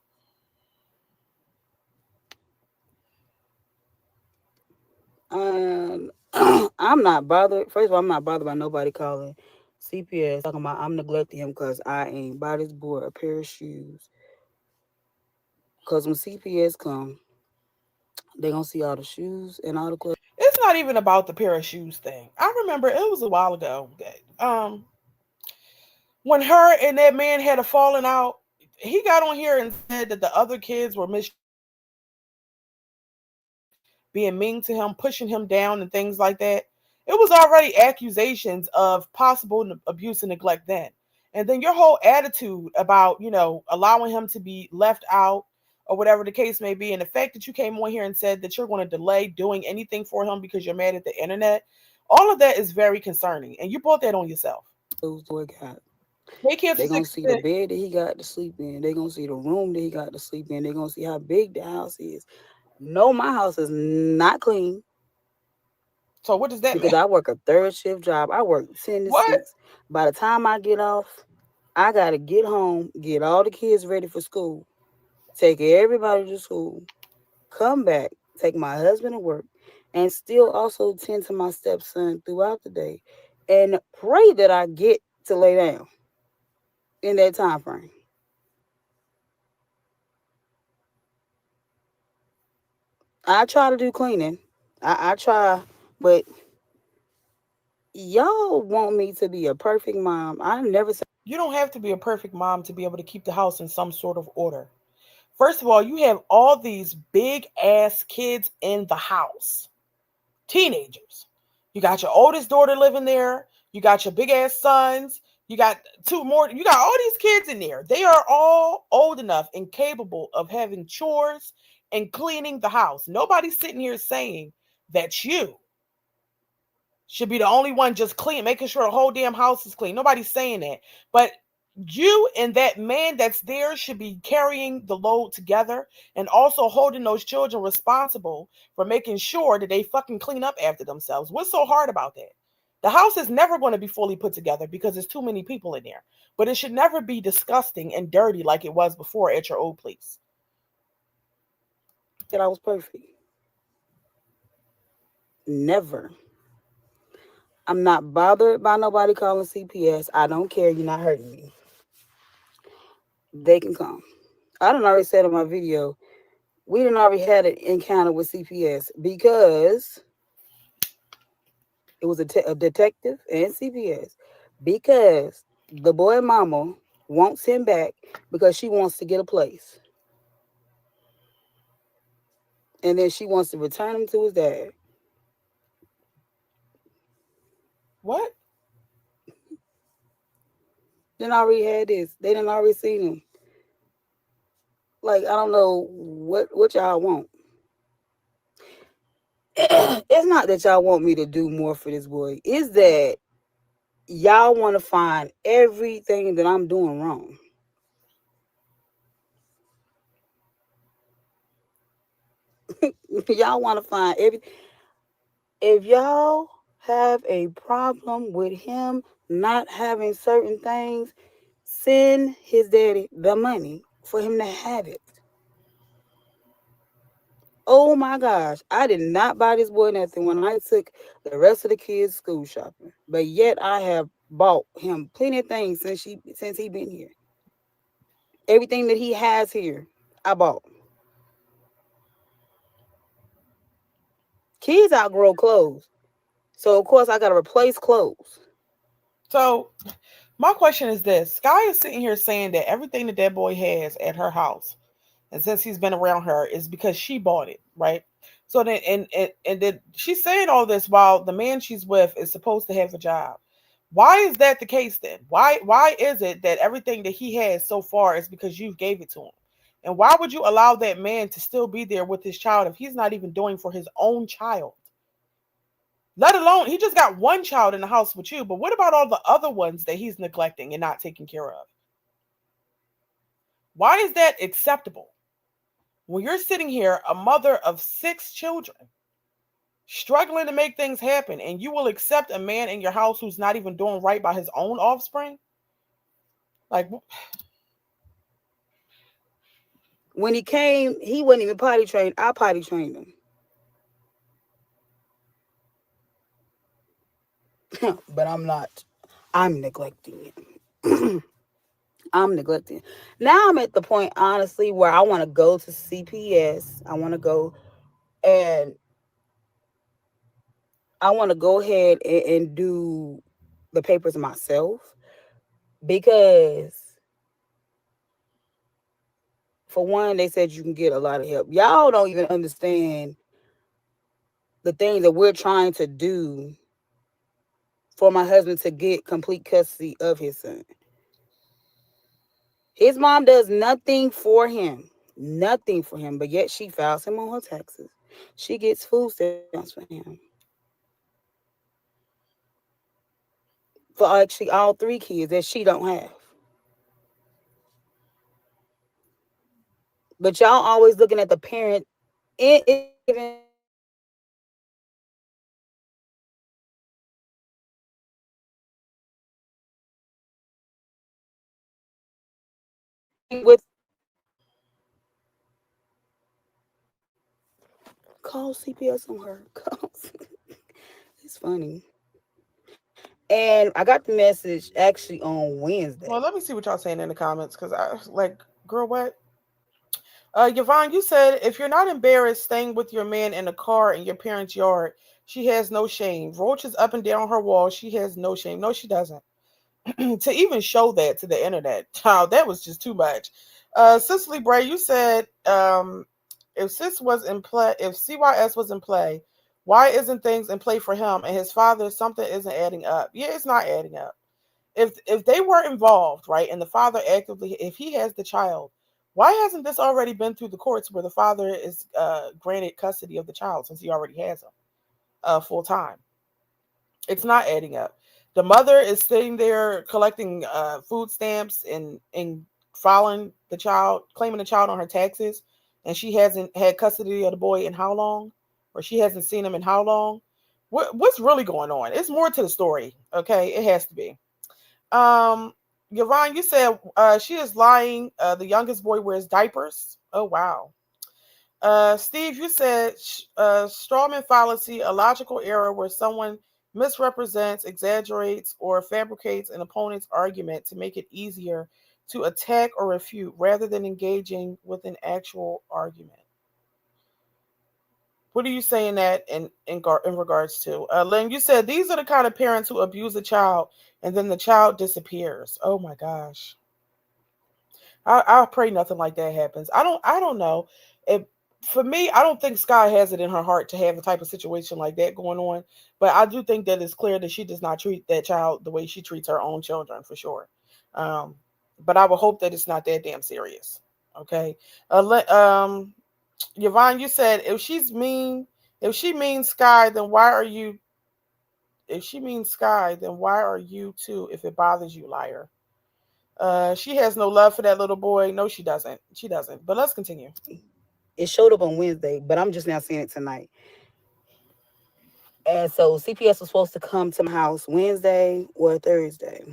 I'm not bothered. First of all, I'm not bothered by nobody calling CPS talking about I'm neglecting him because I ain't bought this boy a pair of shoes. Because when CPS come, they gonna see all the shoes and all the clothes. It's not even about the pair of shoes thing. I remember it was a while ago that when her and that man had a falling out, he got on here and said that the other kids were mistreating him, being mean to him, pushing him down, and things like that. It was already accusations of possible abuse and neglect then. And then your whole attitude about, allowing him to be left out or whatever the case may be, and the fact that you came on here and said that you're going to delay doing anything for him because you're mad at the internet, all of that is very concerning. And you brought that on yourself. The boy got. Daycare for They gonna six see the bed that he got to sleep in. They gonna see the room that he got to sleep in. They gonna see how big the house is. No, my house is not clean So what does that because mean? I work a third shift job. I work 10 to What? 6. By the time I get off, I gotta get home, get all the kids ready for school, take everybody to school, come back, take my husband to work, and still also tend to my stepson throughout the day, and pray that I get to lay down in that time frame. I try to do cleaning. I try, but y'all want me to be a perfect mom. I never said You don't have to be a perfect mom to be able to keep the house in some sort of order. First of all, you have all these big ass kids in the house, teenagers. You got your oldest daughter living there. You got your big ass sons. You got two more. You got all these kids in there. They are all old enough and capable of having chores and cleaning the house. Nobody's sitting here saying that you should be the only one just clean, making sure the whole damn house is clean. Nobody's saying that. But you and that man that's there should be carrying the load together and also holding those children responsible for making sure that they fucking clean up after themselves. What's so hard about that? The house is never going to be fully put together because there's too many people in there. But it should never be disgusting and dirty like it was before at your old place. that I was perfect. Never. I'm not bothered by nobody calling CPS. I don't care. You're not hurting me. They can come. I done already said in my video, we done already had an encounter with CPS because it was a detective and CPS because the boy mama wants him back because she wants to get a place. And then she wants to return him to his dad. What? Then already had this. They done already seen him. Like, I don't know what y'all want. It's not that y'all want me to do more for this boy. It's that y'all want to find everything that I'm doing wrong. Y'all want to find every. If y'all have a problem with him not having certain things, send his daddy the money for him to have it. Oh my gosh, I did not buy this boy nothing when I took the rest of the kids school shopping. But yet I have bought him plenty of things since he been here. Everything that he has here, I bought. Kids outgrow clothes. So of course I gotta replace clothes. So my question is this: Skye is sitting here saying that everything that that boy has at her house, and since he's been around her, is because she bought it, right? So then, and then she's saying all this while the man she's with is supposed to have a job. Why is that the case then? Why is it that everything that he has so far is because you gave it to him? And why would you allow that man to still be there with his child if he's not even doing for his own child? Let alone he just got one child in the house with you, but what about all the other ones that he's neglecting and not taking care of? Why is that acceptable? When you're sitting here, a mother of 6 children, struggling to make things happen, and you will accept a man in your house who's not even doing right by his own offspring? Like, When he came, he wasn't even potty trained. I potty trained him. But I'm not. I'm neglecting it. I'm neglecting. Now I'm at the point, honestly, where I want to go to CPS. I want to go and I want to go ahead and do the papers myself because, for one, they said you can get a lot of help. Y'all don't even understand the things that we're trying to do for my husband to get complete custody of his son. His mom does nothing for him, nothing for him, but yet she files him on her taxes. She gets food stamps for him. For actually all 3 kids that she don't have. But y'all always looking at the parent. It isn't even with call CPS on her. It's funny. And I got the message actually on well, Wednesday. let me see what y'all saying in the comments because I like, girl, what? Yvonne, you said if you're not embarrassed staying with your man in a car in your parents' yard, she has no shame. Roaches up and down her wall, she has no shame. No, she doesn't. To even show that to the internet, child, that was just too much. Cicely Bray, you said if sis was in play, if CYS was in play, why isn't things in play for him and his father? Something isn't adding up. Yeah, it's not adding up. If they were involved, right, and the father actively, if he has the child, why hasn't this already been through the courts where the father is granted custody of the child since he already has him full time? It's not adding up. The mother is sitting there collecting food stamps and filing the child, claiming the child on her taxes, and she hasn't had custody of the boy in how long, or she hasn't seen him in how long. What's really going on? It's more to the story. Okay, it has to be. Um, Yvonne, you said she is lying. The youngest boy wears diapers. Oh wow. Steve, you said strawman fallacy, a logical error where someone misrepresents, exaggerates, or fabricates an opponent's argument to make it easier to attack or refute rather than engaging with an actual argument. What are you saying that in regards to? Lynn, you said these are the kind of parents who abuse a child and then the child disappears. Oh my gosh. I pray nothing like that happens. I don't know. If for me, I don't think Skye has it in her heart to have a type of situation like that going on. But I do think that it's clear that she does not treat that child the way she treats her own children for sure. Um, but I would hope that it's not that damn serious. Okay. Yvonne, you said if she means Skye, then why are you? If she means Skye, then why are you too? If it bothers you, liar. She has no love for that little boy. No, she doesn't. She doesn't. But let's continue. It showed up on Wednesday, but I'm just now seeing it tonight. And so CPS was supposed to come to my house Wednesday or Thursday.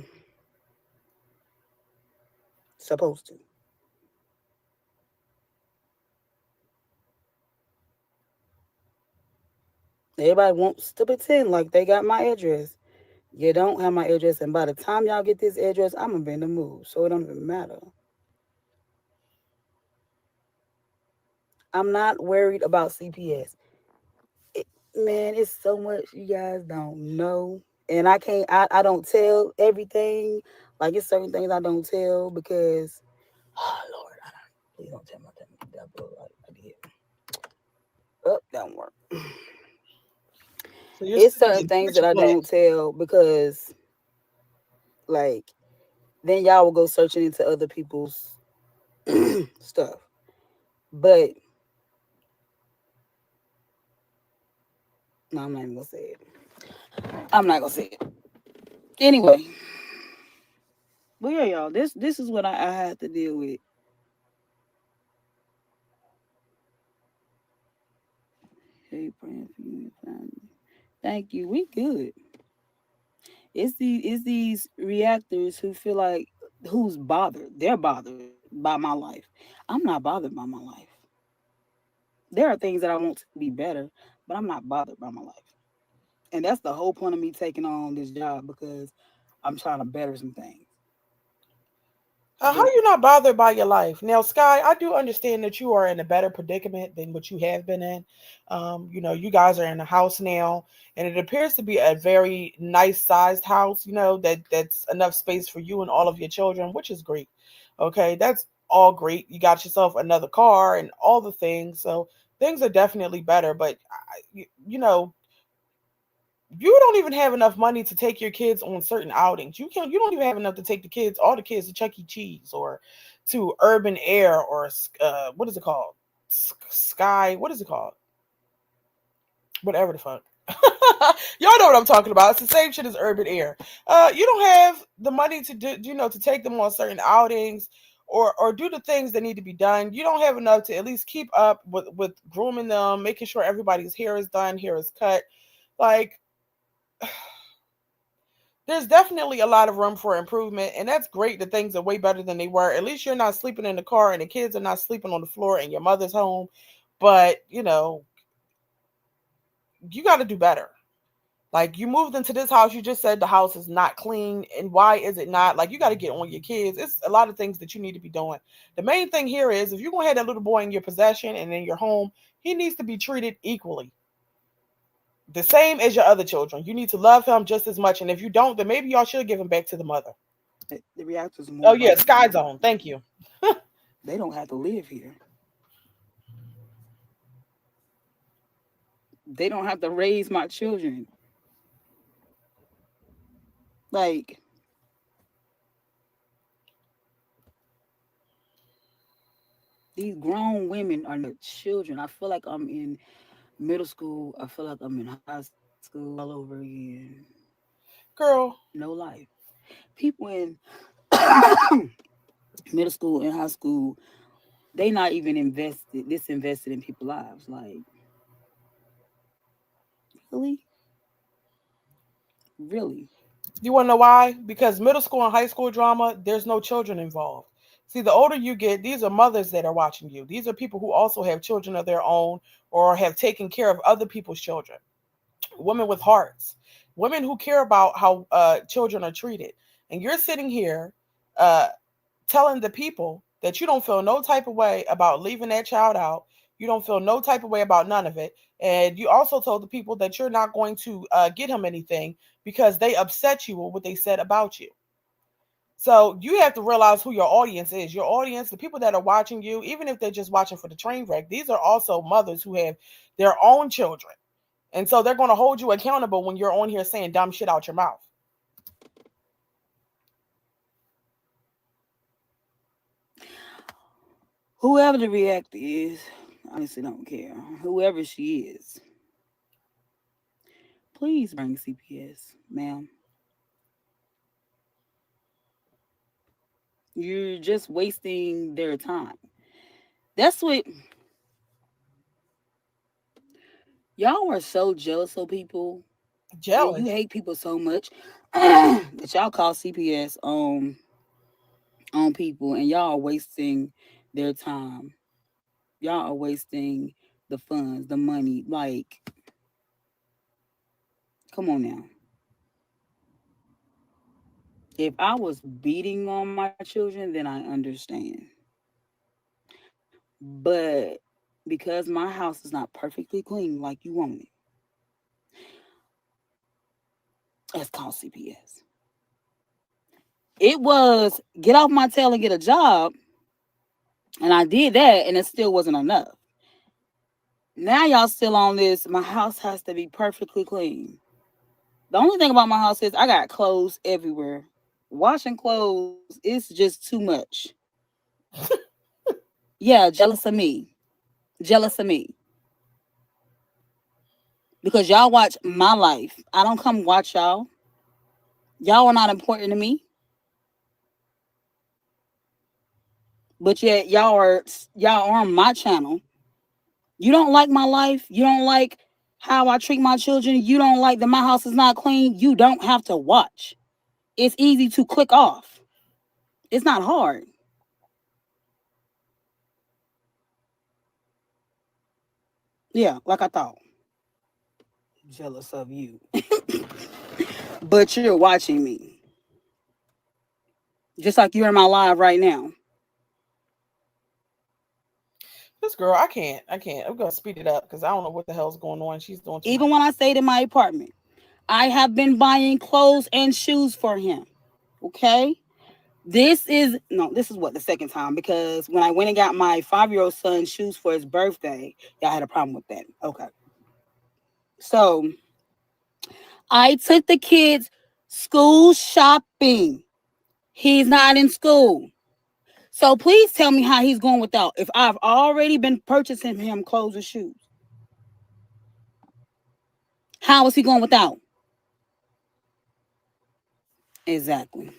Supposed to. Everybody wants to pretend like they got my address. You don't have my address, and by the time y'all get this address, I'm gonna be in the move, so it don't even matter. I'm not worried about CPS. Man, it's so much you guys don't know, and I can't. I don't tell everything. Like it's certain things I don't tell because, oh Lord, please don't tell me that I did. Oh, that don't work. So you're It's sitting certain in things pitch that I black. don't tell because, like, then y'all will go searching into other people's stuff. But no, I'm not even gonna say it. I'm not gonna say it. Anyway, but yeah, y'all, this is what I had to deal with. Hey, praying for you and family. Thank you. We good. It's these reactors who feel like who's bothered. They're bothered by my life. I'm not bothered by my life. There are things that I want to be better, but I'm not bothered by my life. And that's the whole point of me taking on this job because I'm trying to better some things. How But are you not bothered by your life? Now, Sky, I do understand that you are in a better predicament than what you have been in. You guys are in a house now, and it appears to be a very nice sized house, that's enough space for you and all of your children, which is great. Okay, that's all great. You got yourself another car and all the things. So things are definitely better, but you don't even have enough money to take your kids on certain outings. You don't even have enough to take all the kids to Chuck E. Cheese or to Urban Air or what is it called? Skye, what is it called? Whatever the fuck. Y'all know what I'm talking about. It's the same shit as Urban Air. You don't have the money to do, to take them on certain outings or do the things that need to be done. You don't have enough to at least keep up with grooming them, making sure everybody's hair is done, hair is cut. Like, there's definitely a lot of room for improvement, and that's great that things are way better than they were. At least you're not sleeping in the car and the kids are not sleeping on the floor in your mother's home. But you got to do better. Like, you moved into this house, you just said the house is not clean, and why is it not? Like, you got to get on your kids. It's a lot of things that you need to be doing. The main thing here is, if you're going to have that little boy in your possession and in your home, he needs to be treated equally, the same as your other children. You need to love him just as much, and if you don't, then maybe y'all should give him back to the mother. the reactors are Oh more yeah, like Sky Zone. Thank you. they don't have to live here. They don't have to raise my children. Like these grown women are not children. I feel like I'm in middle school. I feel like I'm in high school all over again. Girl, No life. People in middle school and high school, they not even disinvested in people's lives. Like, really? Really? you want to know why? Because middle school and high school drama, there's no children involved. See, the older you get, these are mothers that are watching you. These are people who also have children of their own or have taken care of other people's children. Women with hearts, women who care about how children are treated. And you're sitting here uh, telling the people that you don't feel no type of way about leaving that child out. You don't feel no type of way about none of it. And you also told the people that you're not going to get him anything because they upset you with what they said about you. So you have to realize who your audience is. Your audience, the people that are watching you, even if they're just watching for the train wreck, these are also mothers who have their own children. And so they're going to hold you accountable when you're on here saying dumb shit out your mouth. Whoever the reactor is, I honestly don't care. Whoever she is, please bring CPS, ma'am. You're just wasting their time. That's what y'all are so jealous of people, and you Jealous. hate people so much that y'all call CPS on people, and y'all are wasting their time. Y'all are wasting the funds, the money. Like, come on now. If I was beating on my children, then I understand. But because my house is not perfectly clean like you want it, let's call CPS. It was get off my tail and get a job, and I did that, and it still wasn't enough. Now y'all still on this. My house has to be perfectly clean. The only thing about my house is I got clothes everywhere. Washing clothes is just too much. Yeah, jealous of me. Jealous of me. because y'all watch my life. I don't come watch y'all. Y'all are not important to me, but yet y'all are on my channel. You don't like my life. You don't like how I treat my children. You don't like that my house is not clean. You don't have to watch. It's easy to click off. It's not hard. Yeah, like I thought. Jealous of you. But you're watching me. Just like you're in my live right now. This girl, I can't. I can't. I'm gonna speed it up because I don't know what the hell's going on. She's doing too Even much. when I stayed in my apartment, I have been buying clothes and shoes for him. Okay? This is what the second time, because when I went and got my 5-year-old son shoes for his birthday, y'all had a problem with that. Okay. So I took the kids school shopping. He's not in school. So please tell me how he's going without if I've already been purchasing him clothes and shoes. How is he going without? Exactly.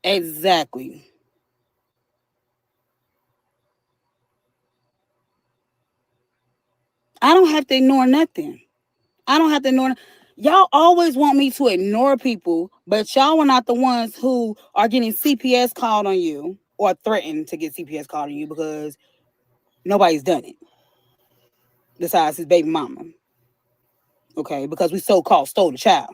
Exactly. I don't have to ignore nothing. I don't have to ignore. Y'all always want me to ignore people, but y'all are not the ones who are getting CPS called on you or threatened to get CPS called on you because nobody's done it besides his baby mama. Okay, because we so-called stole the child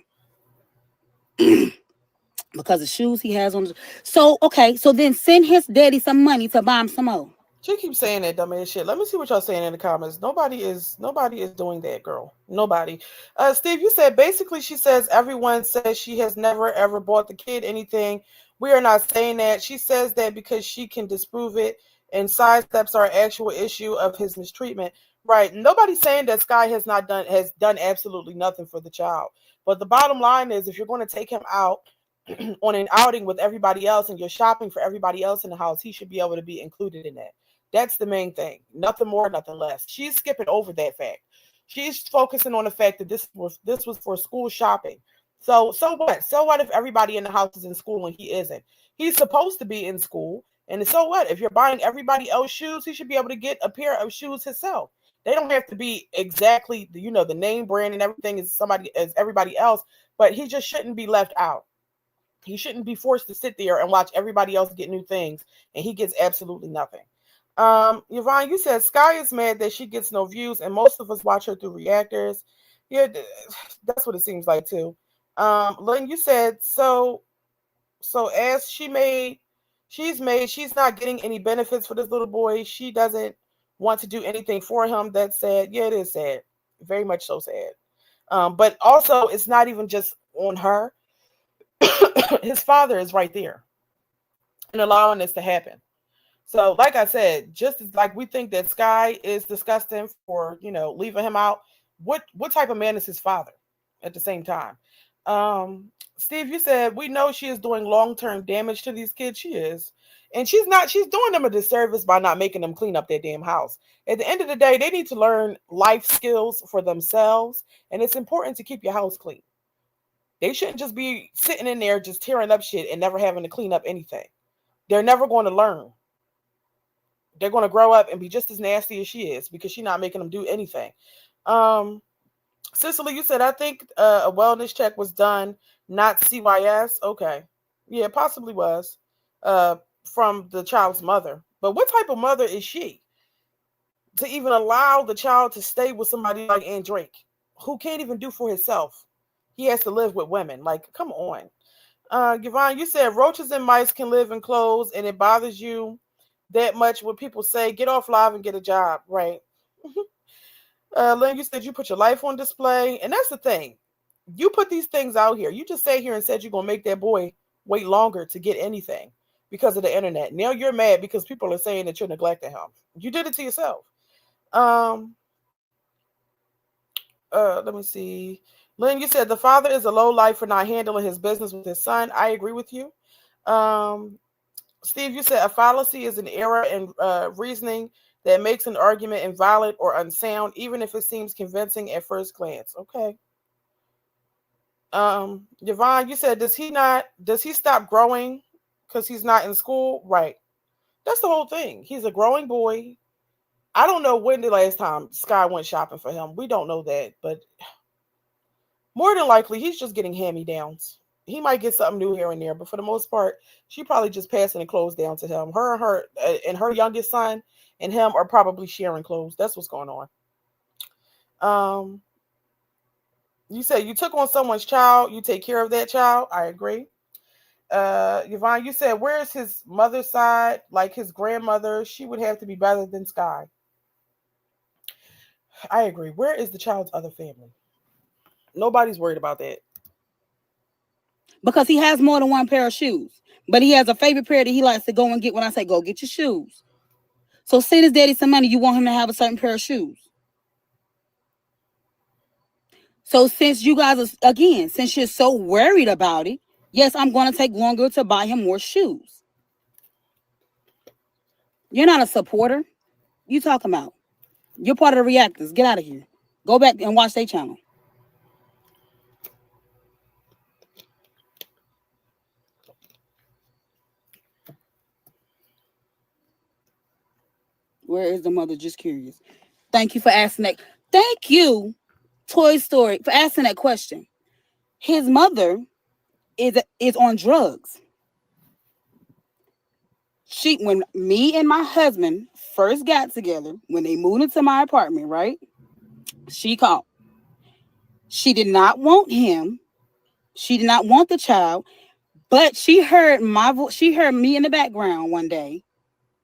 because the shoes he has on. So okay, so then send his daddy some money to buy him some more. She keeps saying that dumbass shit. Let me see what y'all saying in the comments. Nobody is doing that, girl. Nobody. Steve, you said basically she says everyone says she has never ever bought the kid anything. We are not saying that. She says that because she can disprove it and sidesteps our actual issue of his mistreatment. Right. Nobody's saying that Skye has done absolutely nothing for the child. But the bottom line is if you're going to take him out on an outing with everybody else and you're shopping for everybody else in the house, he should be able to be included in that. That's the main thing. Nothing more, nothing less. She's skipping over that fact. She's focusing on the fact that this was for school shopping. So what? So what if everybody in the house is in school and he isn't? He's supposed to be in school. And so what? If you're buying everybody else shoes, he should be able to get a pair of shoes himself. They don't have to be exactly, the name brand and everything is somebody as everybody else, but he just shouldn't be left out. He shouldn't be forced to sit there and watch everybody else get new things, and he gets absolutely nothing. Yvonne, you said Skye is mad that she gets no views, and most of us watch her through reactors. Yeah, that's what it seems like too. Lynn, you said so as she's not getting any benefits for this little boy. She doesn't want to do anything for him. That's sad. Yeah, it is sad. Very much so sad. But also, it's not even just on her. His father is right there and allowing this to happen. So, like I said, just as like we think that Skye is disgusting for leaving him out, what type of man is his father? At the same time, Steve, you said we know she is doing long term damage to these kids. She is, and she's not. She's doing them a disservice by not making them clean up their damn house. At the end of the day, they need to learn life skills for themselves, and it's important to keep your house clean. They shouldn't just be sitting in there just tearing up shit and never having to clean up anything. They're never going to learn. They're going to grow up and be just as nasty as she is because she's not making them do anything. Um, Cicely, you said I think a wellness check was done, not CYS. Okay, yeah, it possibly was uh, from the child's mother. But what type of mother is she to even allow the child to stay with somebody like Aunt Drake, who can't even do for himself? He has to live with women. Like, come on. Yvonne, you said roaches and mice can live in clothes, and it bothers you that much when people say, get off live and get a job, right? Lynn, you said you put your life on display, and that's the thing. You put these things out here. You just sat here and said you're going to make that boy wait longer to get anything because of the internet. Now you're mad because people are saying that you're neglecting him. You did it to yourself. Um, Let me see. Lynn, you said the father is a low life for not handling his business with his son. I agree with you. Um, Steve, you said a fallacy is an error in reasoning that makes an argument invalid or unsound, even if it seems convincing at first glance. Okay. Yvonne, you said does he stop growing because he's not in school? Right. That's the whole thing. He's a growing boy. I don't know when the last time Skye went shopping for him. We don't know that, but more than likely he's just getting hand me downs. He might get something new here and there, but for the most part, she probably just passing the clothes down to him. Her youngest son and him are probably sharing clothes. That's what's going on. Um, you say you took on someone's child, you take care of that child. I agree. Yvonne, you said where's his mother's side? Like his grandmother, she would have to be better than Skye. I agree. Where is the child's other family? Nobody's worried about that. Because he has more than one pair of shoes. But he has a favorite pair that he likes to go and get when I say go get your shoes. So send his daddy some money, you want him to have a certain pair of shoes. So since you guys are, again, since you're so worried about it, yes, I'm going to take longer to buy him more shoes. You're not a supporter. You talking about. You're part of the reactors. Get out of here. Go back and watch their channel. Where is the mother? Just curious. Thank you for asking that. Thank you, Toy Story, for asking that question. His mother is on drugs. When me and my husband first got together, when they moved into my apartment, right? She called. She did not want him. She did not want the child, but she heard my voice. She heard me in the background one day.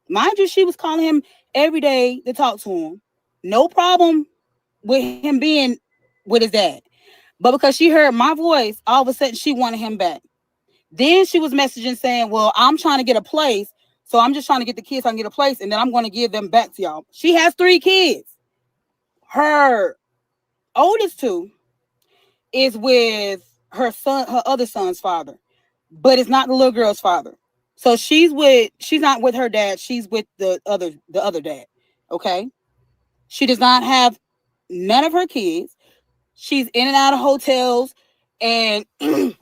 Mind you, she was calling him every day to talk to him. No problem with him being with his dad. But because she heard my voice, all of a sudden she wanted him back. Then she was messaging saying, well, I'm trying to get a place. So I'm just trying to get the kids so I can get a place. And then I'm going to give them back to y'all. She has 3 kids. Her oldest 2 is with her other son's father. But it's not the little girl's father. So she's not with her dad. She's with the other dad. Okay. She does not have none of her kids. She's in and out of hotels. And and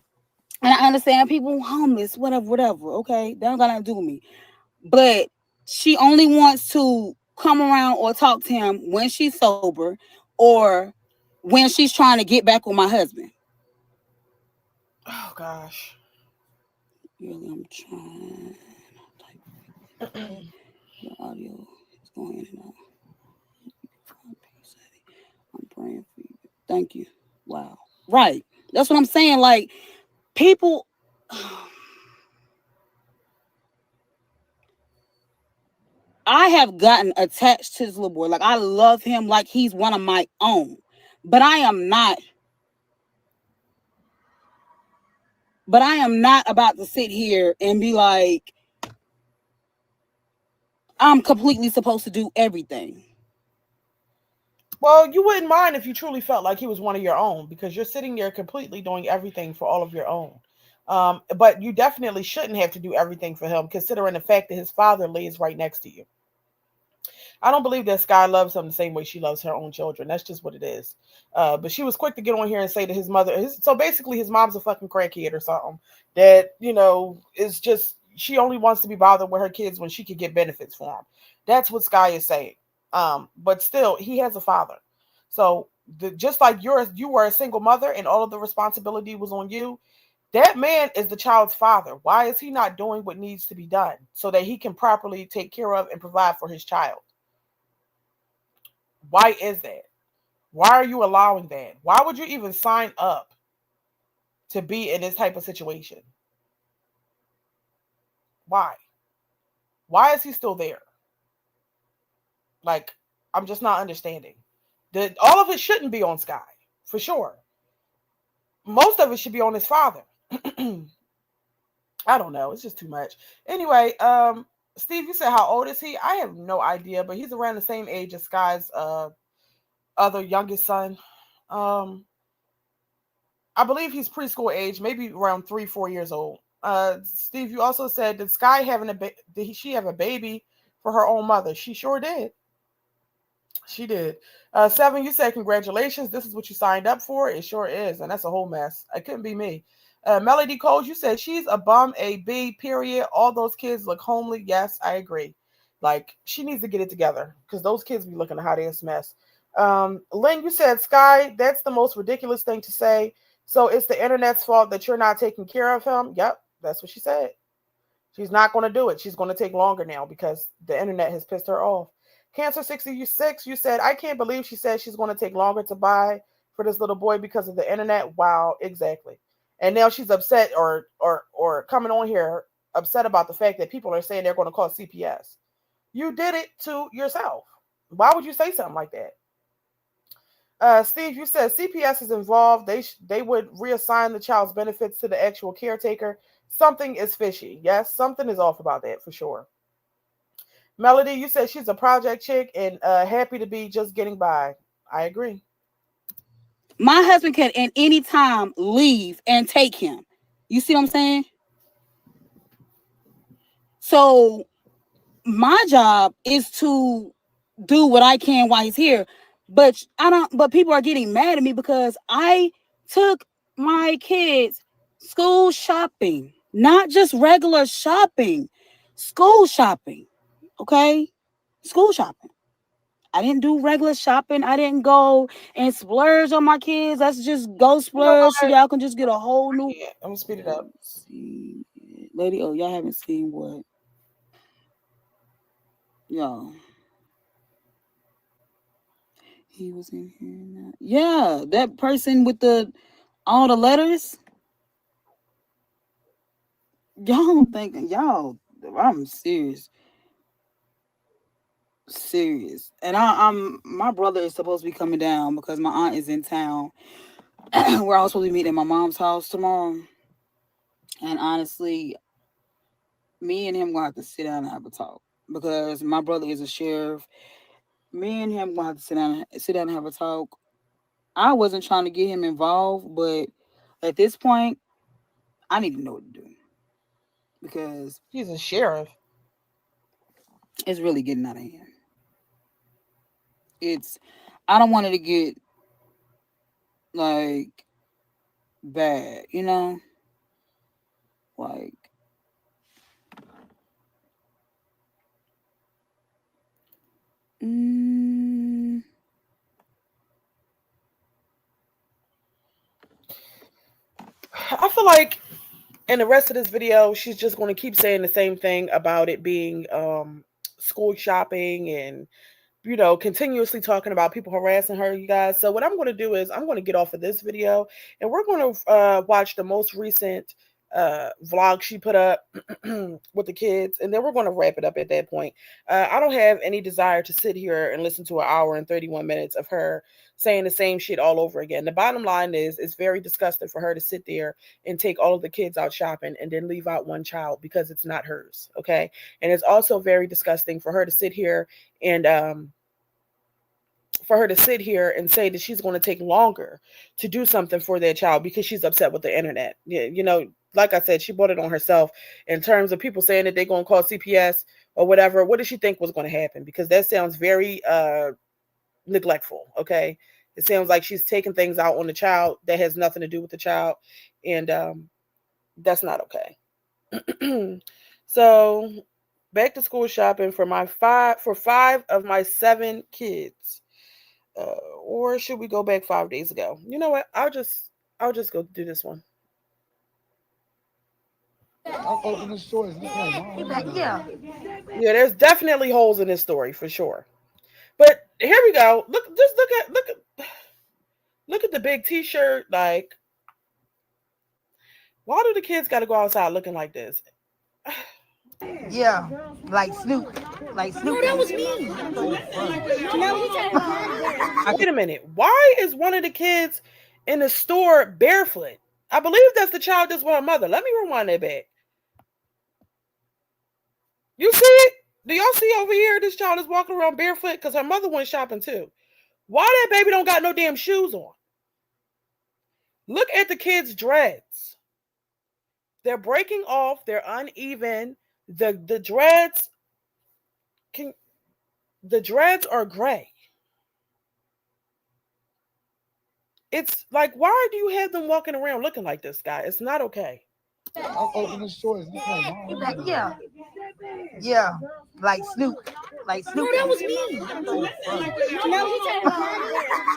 I understand people homeless, whatever. Okay. That don't got nothing to do with me. But she only wants to come around or talk to him when she's sober or when she's trying to get back with my husband. Oh gosh. Really, I'm trying. Your audio is going in and out. I'm praying for you. Thank you. Wow. Right. That's what I'm saying. Like, people. I have gotten attached to this little boy. Like, I love him like he's one of my own. But I am not. But I am not about to sit here and be like, I'm completely supposed to do everything. Well, you wouldn't mind if you truly felt like he was one of your own because you're sitting there completely doing everything for all of your own. But you definitely shouldn't have to do everything for him, considering the fact that his father lays right next to you. I don't believe that Skye loves him the same way she loves her own children. That's just what it is. But she was quick to get on here and say that his mother, so basically his mom's a fucking crackhead or something. That, is just, she only wants to be bothered with her kids when she could get benefits for them. That's what Skye is saying. But still, he has a father. So just like you were a single mother and all of the responsibility was on you, that man is the child's father. Why is he not doing what needs to be done so that he can properly take care of and provide for his child? Why is that? Why are you allowing that? Why would you even sign up to be in this type of situation? Why? Why is he still there? Like, I'm just not understanding. All of it shouldn't be on Skye, for sure. Most of it should be on his father. I don't know. It's just too much. Anyway, Steve, you said how old is he? I have no idea, but he's around the same age as Skye's other youngest son. I believe he's preschool age, maybe around 3, 4 years old. Steve, you also said, did Skye having did she have a baby for her own mother? She sure did. She did. Seven, you said congratulations. This is what you signed up for. It sure is, and that's a whole mess. It couldn't be me. Melody Coles, you said she's a bum, a B. Period. All those kids look homely. Yes, I agree. Like she needs to get it together because those kids be looking a hot ass mess. Lynn, you said Skye. That's the most ridiculous thing to say. So it's the internet's fault that you're not taking care of him. Yep, that's what she said. She's not going to do it. She's going to take longer now because the internet has pissed her off. Cancer 66, you said, I can't believe she said she's going to take longer to buy for this little boy because of the internet. Wow, exactly. And now she's upset or coming on here upset about the fact that people are saying they're going to call CPS. You did it to yourself. Why would you say something like that? Steve, you said CPS is involved. They would reassign the child's benefits to the actual caretaker. Something is fishy. Yes, something is off about that for sure. Melody, you said she's a project chick and happy to be just getting by. I agree. My husband can at any time leave and take him. You see what I'm saying? So my job is to do what I can while he's here. But people are getting mad at me because I took my kids school shopping, not just regular shopping, school shopping. Okay? School shopping. I didn't do regular shopping. I didn't go and splurge on my kids. Let's just go You know splurge so what? y'all can just get a whole I new. can't. I'm gonna speed it up. See, lady. Oh, y'all haven't seen what? Y'all. He was in here now. Yeah, that person with the all the letters. Y'all don't think y'all. I'm serious, serious. And I'm my brother is supposed to be coming down because my aunt is in town. We're all supposed to be meeting at my mom's house tomorrow. And honestly, me and him gonna have to sit down and have a talk because my brother is a sheriff. Me and him gonna have to sit down and have a talk. I wasn't trying to get him involved, but at this point, I need to know what to do because He's a sheriff. it's really getting out of hand. It's I don't want it to get like bad, you know? Like mm, I feel like in the rest of this video, she's just going to keep saying the same thing about it being school shopping and continuously talking about people harassing her, you guys. So what I'm going to do is I'm going to get off of this video and we're going to watch the most recent vlog she put up with the kids, and then we're going to wrap it up at that point. I don't have any desire to sit here and listen to an hour and 31 minutes of her saying the same shit all over again. The bottom line is it's very disgusting for her to sit there and take all of the kids out shopping and then leave out one child because it's not hers. Okay. And it's also very disgusting for her to sit here and say that she's going to take longer to do something for their child because she's upset with the internet. Yeah, like I said, she brought it on herself in terms of people saying that they're going to call CPS or whatever. What did she think was going to happen? Because that sounds very neglectful. Okay. It sounds like she's taking things out on the child that has nothing to do with the child. And that's not okay. So back to school shopping for five of my 7 kids. Or should we go back 5 days ago? You know what? I'll just go do this one. I'll open the stores. Yeah. Yeah, there's definitely holes in this story for sure. But here we go. Look at the big T-shirt. Like, why do the kids got to go outside looking like this? Yeah, like Snoop. Like Snoop. No, that was me. Wait a minute. Why is one of the kids in the store barefoot? I believe that's the child that's with her mother. Let me rewind that back. You see it? Do y'all see over here? This child is walking around barefoot because her mother went shopping too. Why that baby don't got no damn shoes on? Look at the kid's dreads. They're breaking off. They're uneven. The dreads can the dreads are gray. It's like, why do you have them walking around looking like this, guy? It's not okay. Oh, in the shorts. Yeah, yeah, like Snoop, like Snoop. No, that was me.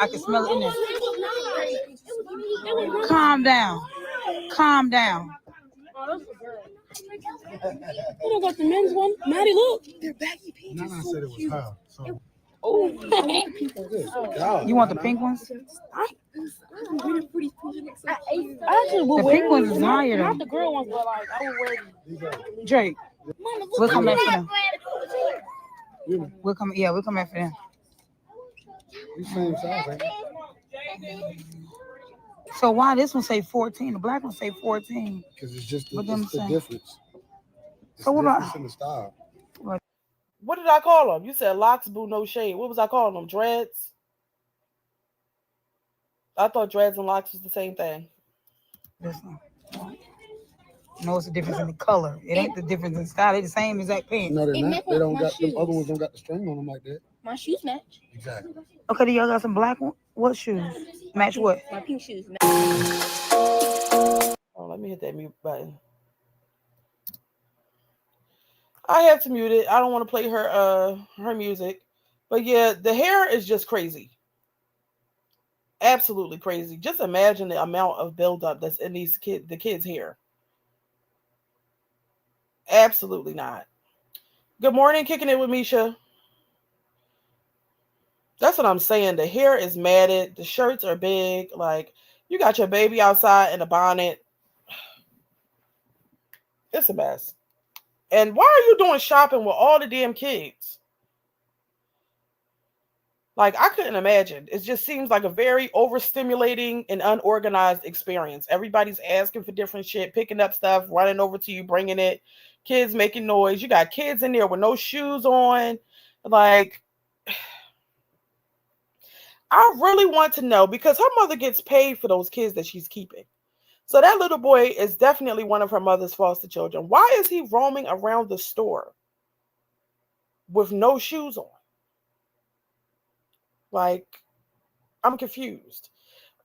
I can smell it in there. Calm down, calm down. You don't got the men's one. Maddie, look. They're baggy pants. Nana said it was her. So Oh, You want the pink ones? I actually would The wear pink ones is higher not the though. girl ones, but like I would wear these. Drake, Mama, we'll look come at back for that. them. We'll come. Yeah, we'll come back for them. we same size, ain't we? So why this one say 14? The black one say 14. Because it's just But them it's the same. difference. It's So what difference about? in the style. What did I call them? You said locks, boo, no shade. What was I calling them? Dreads? I thought dreads and locks was the same thing. This one. No, it's the difference in the color. It ain't the difference in style. They the same exact pants. No, they're It not. match They don't my got them other shoes. ones don't got the string on them like that. My shoes match. Exactly. Okay, do y'all got some black one? What shoes? Match what? My pink shoes match. Oh, let me hit that mute button. I have to mute it. I don't want to play her music. But yeah, the hair is just crazy. Absolutely crazy. Just imagine the amount of buildup that's in the kids' hair. Absolutely not. Good morning, kicking it with Misha. That's what I'm saying. The hair is matted. The shirts are big. Like, you got your baby outside in a bonnet. It's a mess. And why are you doing shopping with all the damn kids? Like, I couldn't imagine. It just seems like a very overstimulating and unorganized experience. Everybody's asking for different shit, picking up stuff, running over to you, bringing it. Kids making noise. You got kids in there with no shoes on. Like, I really want to know, because her mother gets paid for those kids that she's keeping. So that little boy is definitely one of her mother's foster children. Why is he roaming around the store with no shoes on? Like, I'm confused.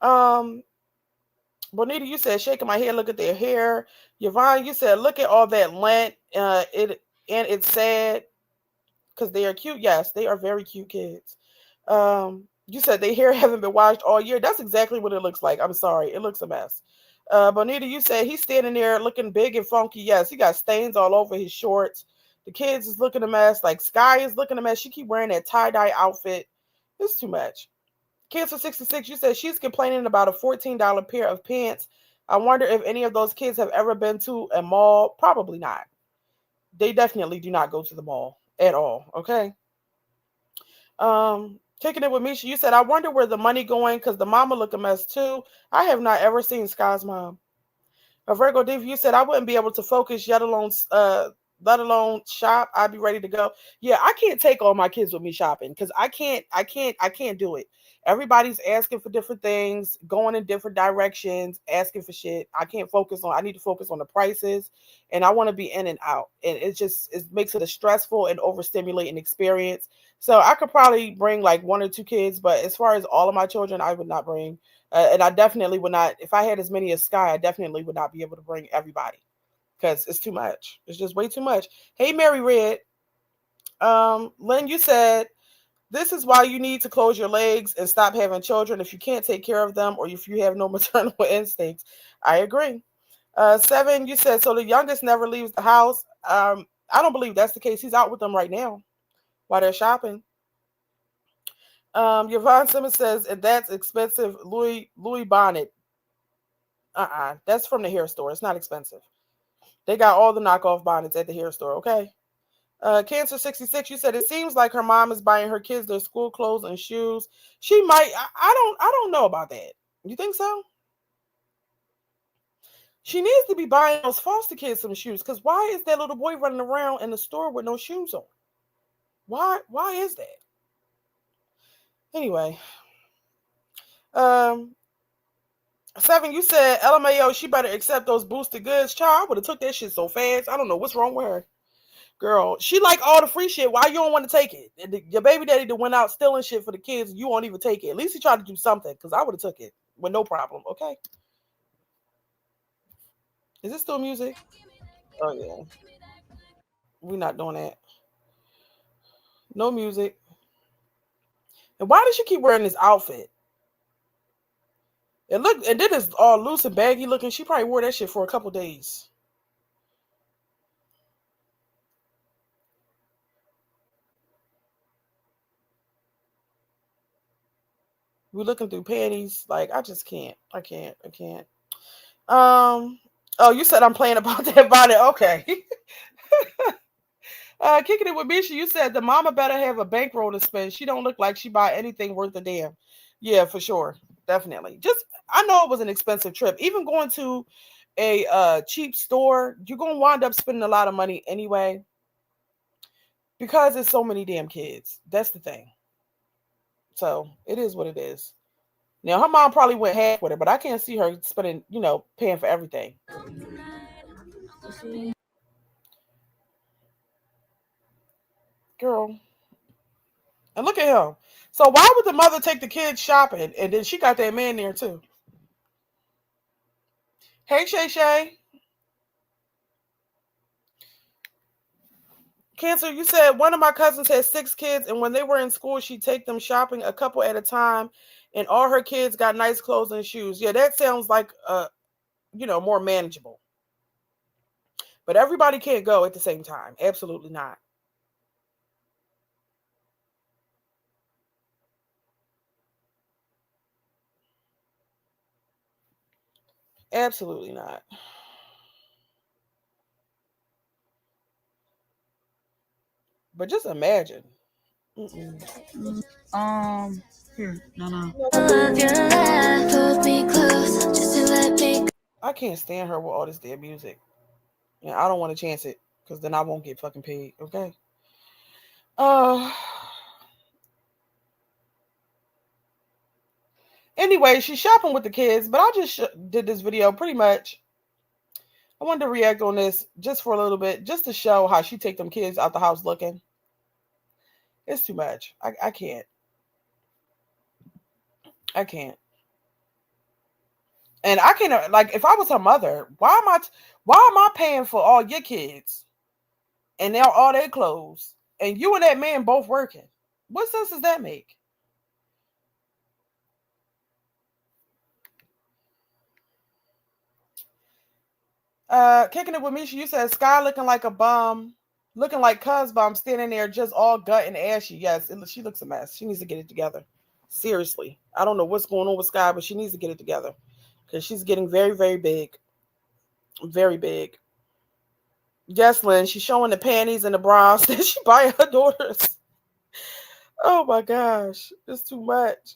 Bonita, you said shaking my head, look at their hair. Yvonne, you said look at all that lint. It's sad because they are cute. Yes, they are very cute kids. You said their hair haven't been washed all year. That's exactly what it looks like. I'm sorry, it looks a mess. Bonita, you said he's standing there looking big and funky. Yes, he got stains all over his shorts. The kids is looking a mess. Like, Skye is looking a mess. She keep wearing that tie-dye outfit. It's too much. Cancer 66, you said she's complaining about a $14 pair of pants. I wonder if any of those kids have ever been to a mall. Probably not. They definitely do not go to the mall at all. Okay. Taking it with Misha, you said, I wonder where the money going because the mama look a mess too. I have not ever seen Skye's mom. Virgo Div, you said I wouldn't be able to focus, let alone shop. I'd be ready to go. Yeah, I can't take all my kids with me shopping because I can't do it. Everybody's asking for different things, going in different directions, asking for shit. I need to focus on the prices, and I want to be in and out. And it makes it a stressful and overstimulating experience. So I could probably bring like one or two kids, but as far as all of my children, I would not bring. And I definitely would not, if I had as many as Skye, I definitely would not be able to bring everybody because it's too much. It's just way too much. Hey, Mary Red. Lynn, you said, this is why you need to close your legs and stop having children if you can't take care of them or if you have no maternal instincts. I agree. 7, you said, so the youngest never leaves the house. I don't believe that's the case. He's out with them right now while they're shopping. Yvonne Simmons says, if that's expensive, Louis bonnet. That's from the hair store. It's not expensive. They got all the knockoff bonnets at the hair store, okay? Cancer 66, you said it seems like her mom is buying her kids their school clothes and shoes. She might. I don't know about that. You think so? She needs to be buying those foster kids some shoes, because why is that little boy running around in the store with no shoes on? Why is that? Anyway, Seven, you said LMAO, she better accept those boosted goods. Child, I would have took that shit so fast. I don't know what's wrong with her. Girl, she like all the free shit. Why you don't want to take it? Your baby daddy that went out stealing shit for the kids, you won't even take it. At least he tried to do something, because I would have took it with no problem. Okay. Is it still music? Oh yeah. We're not doing that. No music. And why does she keep wearing this outfit? And then it's all loose and baggy looking. She probably wore that shit for a couple days. We looking through panties. Like I just can't. I can't. I can't. Oh, you said I'm playing about that body. Okay. Kicking it with Misha, you said the mama better have a bankroll to spend. She don't look like she buy anything worth a damn. Yeah, for sure. Definitely. Just I know it was an expensive trip. Even going to a cheap store, you're gonna wind up spending a lot of money anyway. Because there's so many damn kids. That's the thing. So it is what it is. Now her mom probably went half with her, but I can't see her spending, paying for everything. Girl. And look at him. So why would the mother take the kids shopping and then she got that man there too? Hey Shay Shay. Cancer, you said one of my cousins had 6 kids, and when they were in school, she'd take them shopping a couple at a time, and all her kids got nice clothes and shoes. Yeah, that sounds like more manageable. But everybody can't go at the same time. Absolutely not. Absolutely not. But just imagine. Mm-mm. Here, no, no. I can't stand her with all this damn music. And I don't want to chance it because then I won't get fucking paid. Okay. Uh. Anyway, she's shopping with the kids, but I just did this video pretty much. I wanted to react on this just for a little bit, just to show how she take them kids out the house looking. It's too much. I can't. I can't. And I can't, like, if I was her mother, why am I paying for all your kids and now all their clothes and you and that man both working? What sense does that make? Kicking it with Misha, you said Skye looking like a bum, looking like Cuz Bum standing there just all gut and ashy. Yes, she looks a mess. She needs to get it together. Seriously. I don't know what's going on with Skye, but she needs to get it together because she's getting very, very big. Very big. Yes, Lynn, she's showing the panties and the bras that she buy her daughters. Oh my gosh, it's too much.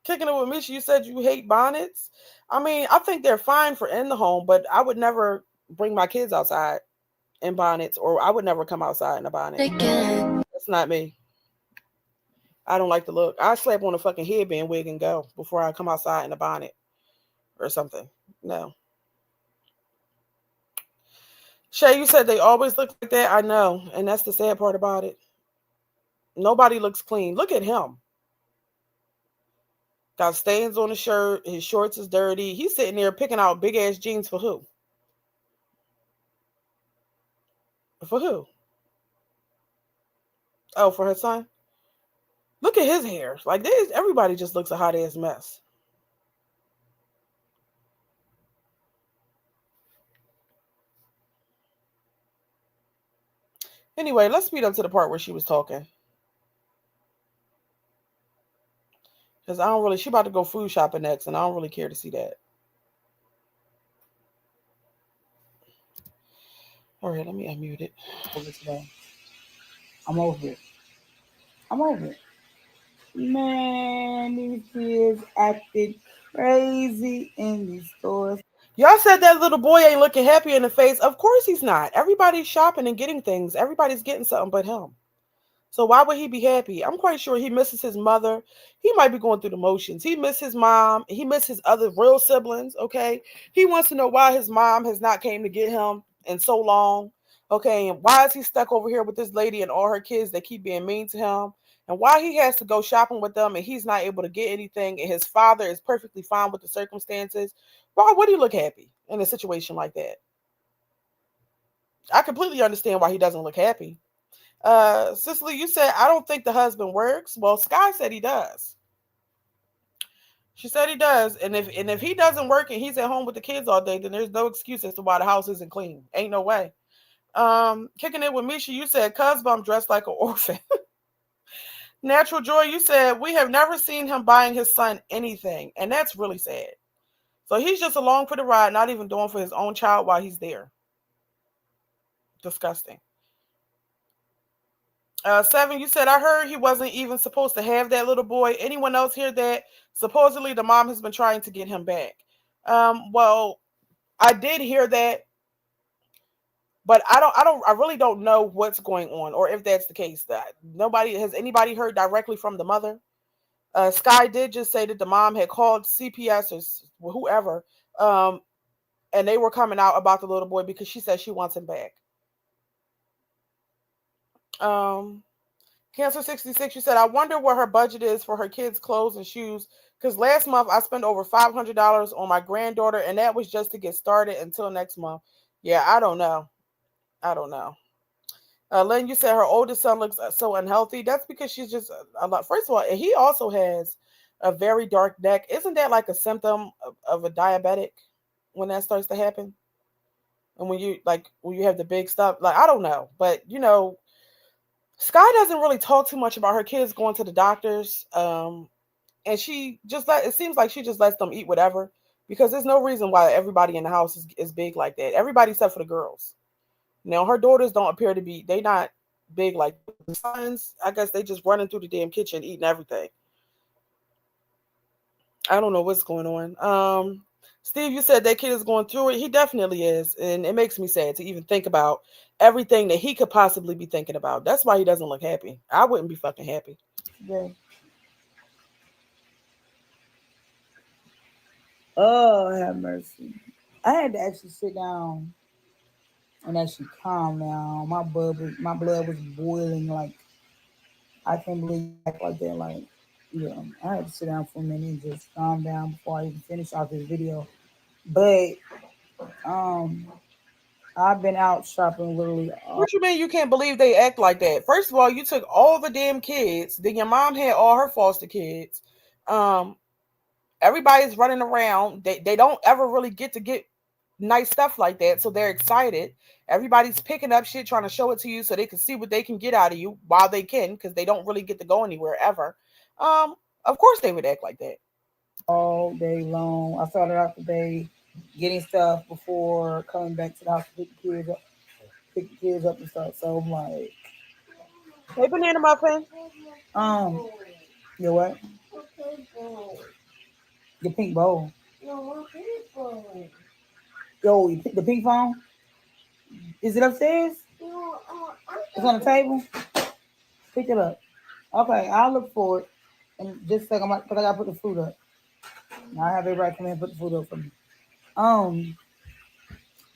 Kicking it with Misha, you said you hate bonnets. I mean, I think they're fine for in the home, but I would never bring my kids outside in bonnets, or I would never come outside in a bonnet. That's not me. I don't like the look. I slap on a fucking headband wig and go before I come outside in a bonnet or something. No. Shay, you said they always look like that. I know, and that's the sad part about it. Nobody looks clean. Look at him. Got stains on his shirt. His shorts is dirty. He's sitting there picking out big ass jeans for who? For who? Oh, for her son. Look at his hair. Like this, everybody just looks a hot ass mess. Anyway, let's speed up to the part where she was talking. Because I don't really, she about to go food shopping next, and I don't really care to see that. All right, let me unmute it. Over today. I'm over it. I'm over it. Man, these kids acted crazy in these stores. Y'all said that little boy ain't looking happy in the face. Of course he's not. Everybody's shopping and getting things. Everybody's getting something but him. So why would he be happy? I'm quite sure he misses his mother. He might be going through the motions. He misses his mom. He misses his other real siblings. Okay. He wants to know why his mom has not came to get him in so long. Okay. And why is he stuck over here with this lady and all her kids that keep being mean to him? And why he has to go shopping with them and he's not able to get anything and his father is perfectly fine with the circumstances. Why would he look happy in a situation like that? I completely understand why he doesn't look happy. Cicely, you said I don't think the husband works. Well, Skye said he does. She said he does, and if he doesn't work and he's at home with the kids all day, then there's no excuse as to why the house isn't clean. Ain't no way. Kicking it with Misha, you said Cuzbum dressed like an orphan. Natural Joy, you said we have never seen him buying his son anything, and that's really sad. So he's just along for the ride, not even doing for his own child while he's there. Disgusting. Seven, you said I heard he wasn't even supposed to have that little boy. Anyone else hear that? Supposedly the mom has been trying to get him back. Well, I did hear that, but I really don't know what's going on or if that's the case. That nobody has anybody heard directly from the mother. Skye did just say that the mom had called CPS or whoever, um, and they were coming out about the little boy because she said she wants him back. Um, Cancer 66, you said, I wonder what her budget is for her kids' clothes and shoes. Because last month I spent over $500 on my granddaughter, and that was just to get started until next month. Yeah, I don't know. I don't know. Len, you said her oldest son looks so unhealthy. That's because she's just a lot. First of all, he also has a very dark neck. Isn't that like a symptom of a diabetic when that starts to happen? And when you have the big stuff, like I don't know, but Skye doesn't really talk too much about her kids going to the doctors. And she just it seems like she just lets them eat whatever because there's no reason why everybody in the house is big like that. Everybody except for the girls. Now her daughters don't appear to be they not big like that. The sons, I guess they just running through the damn kitchen eating everything. I don't know what's going on. Steve, you said that kid is going through it. He definitely is, and it makes me sad to even think about everything that he could possibly be thinking about. That's why he doesn't look happy. I wouldn't be fucking happy. Yeah. Oh, have mercy. I had to actually sit down and actually calm down. My blood was boiling. Like I can't believe you act like that. Like yeah, I had to sit down for a minute and just calm down before I even finish off this video. But um, I've been out shopping literally. What you mean you can't believe they act like that? First of all, you took all the damn kids. Then your mom had all her foster kids. Um, Everybody's running around. They don't ever really get to get nice stuff like that, so they're excited. Everybody's picking up shit, trying to show it to you so they can see what they can get out of you while they can, because they don't really get to go anywhere ever. Um, of course they would act like that. all day long. I started out the day getting stuff before coming back to the house to pick the kids up and stuff. So I'm like, Hey, banana muffin. um, you know what? Your pink bowl. Yo, the pink phone? Is it upstairs? It's on the table. Pick it up. Okay, I'll look for it. And just a second, because I gotta put the food up. Now I have everybody come in and put the food up for me. Um,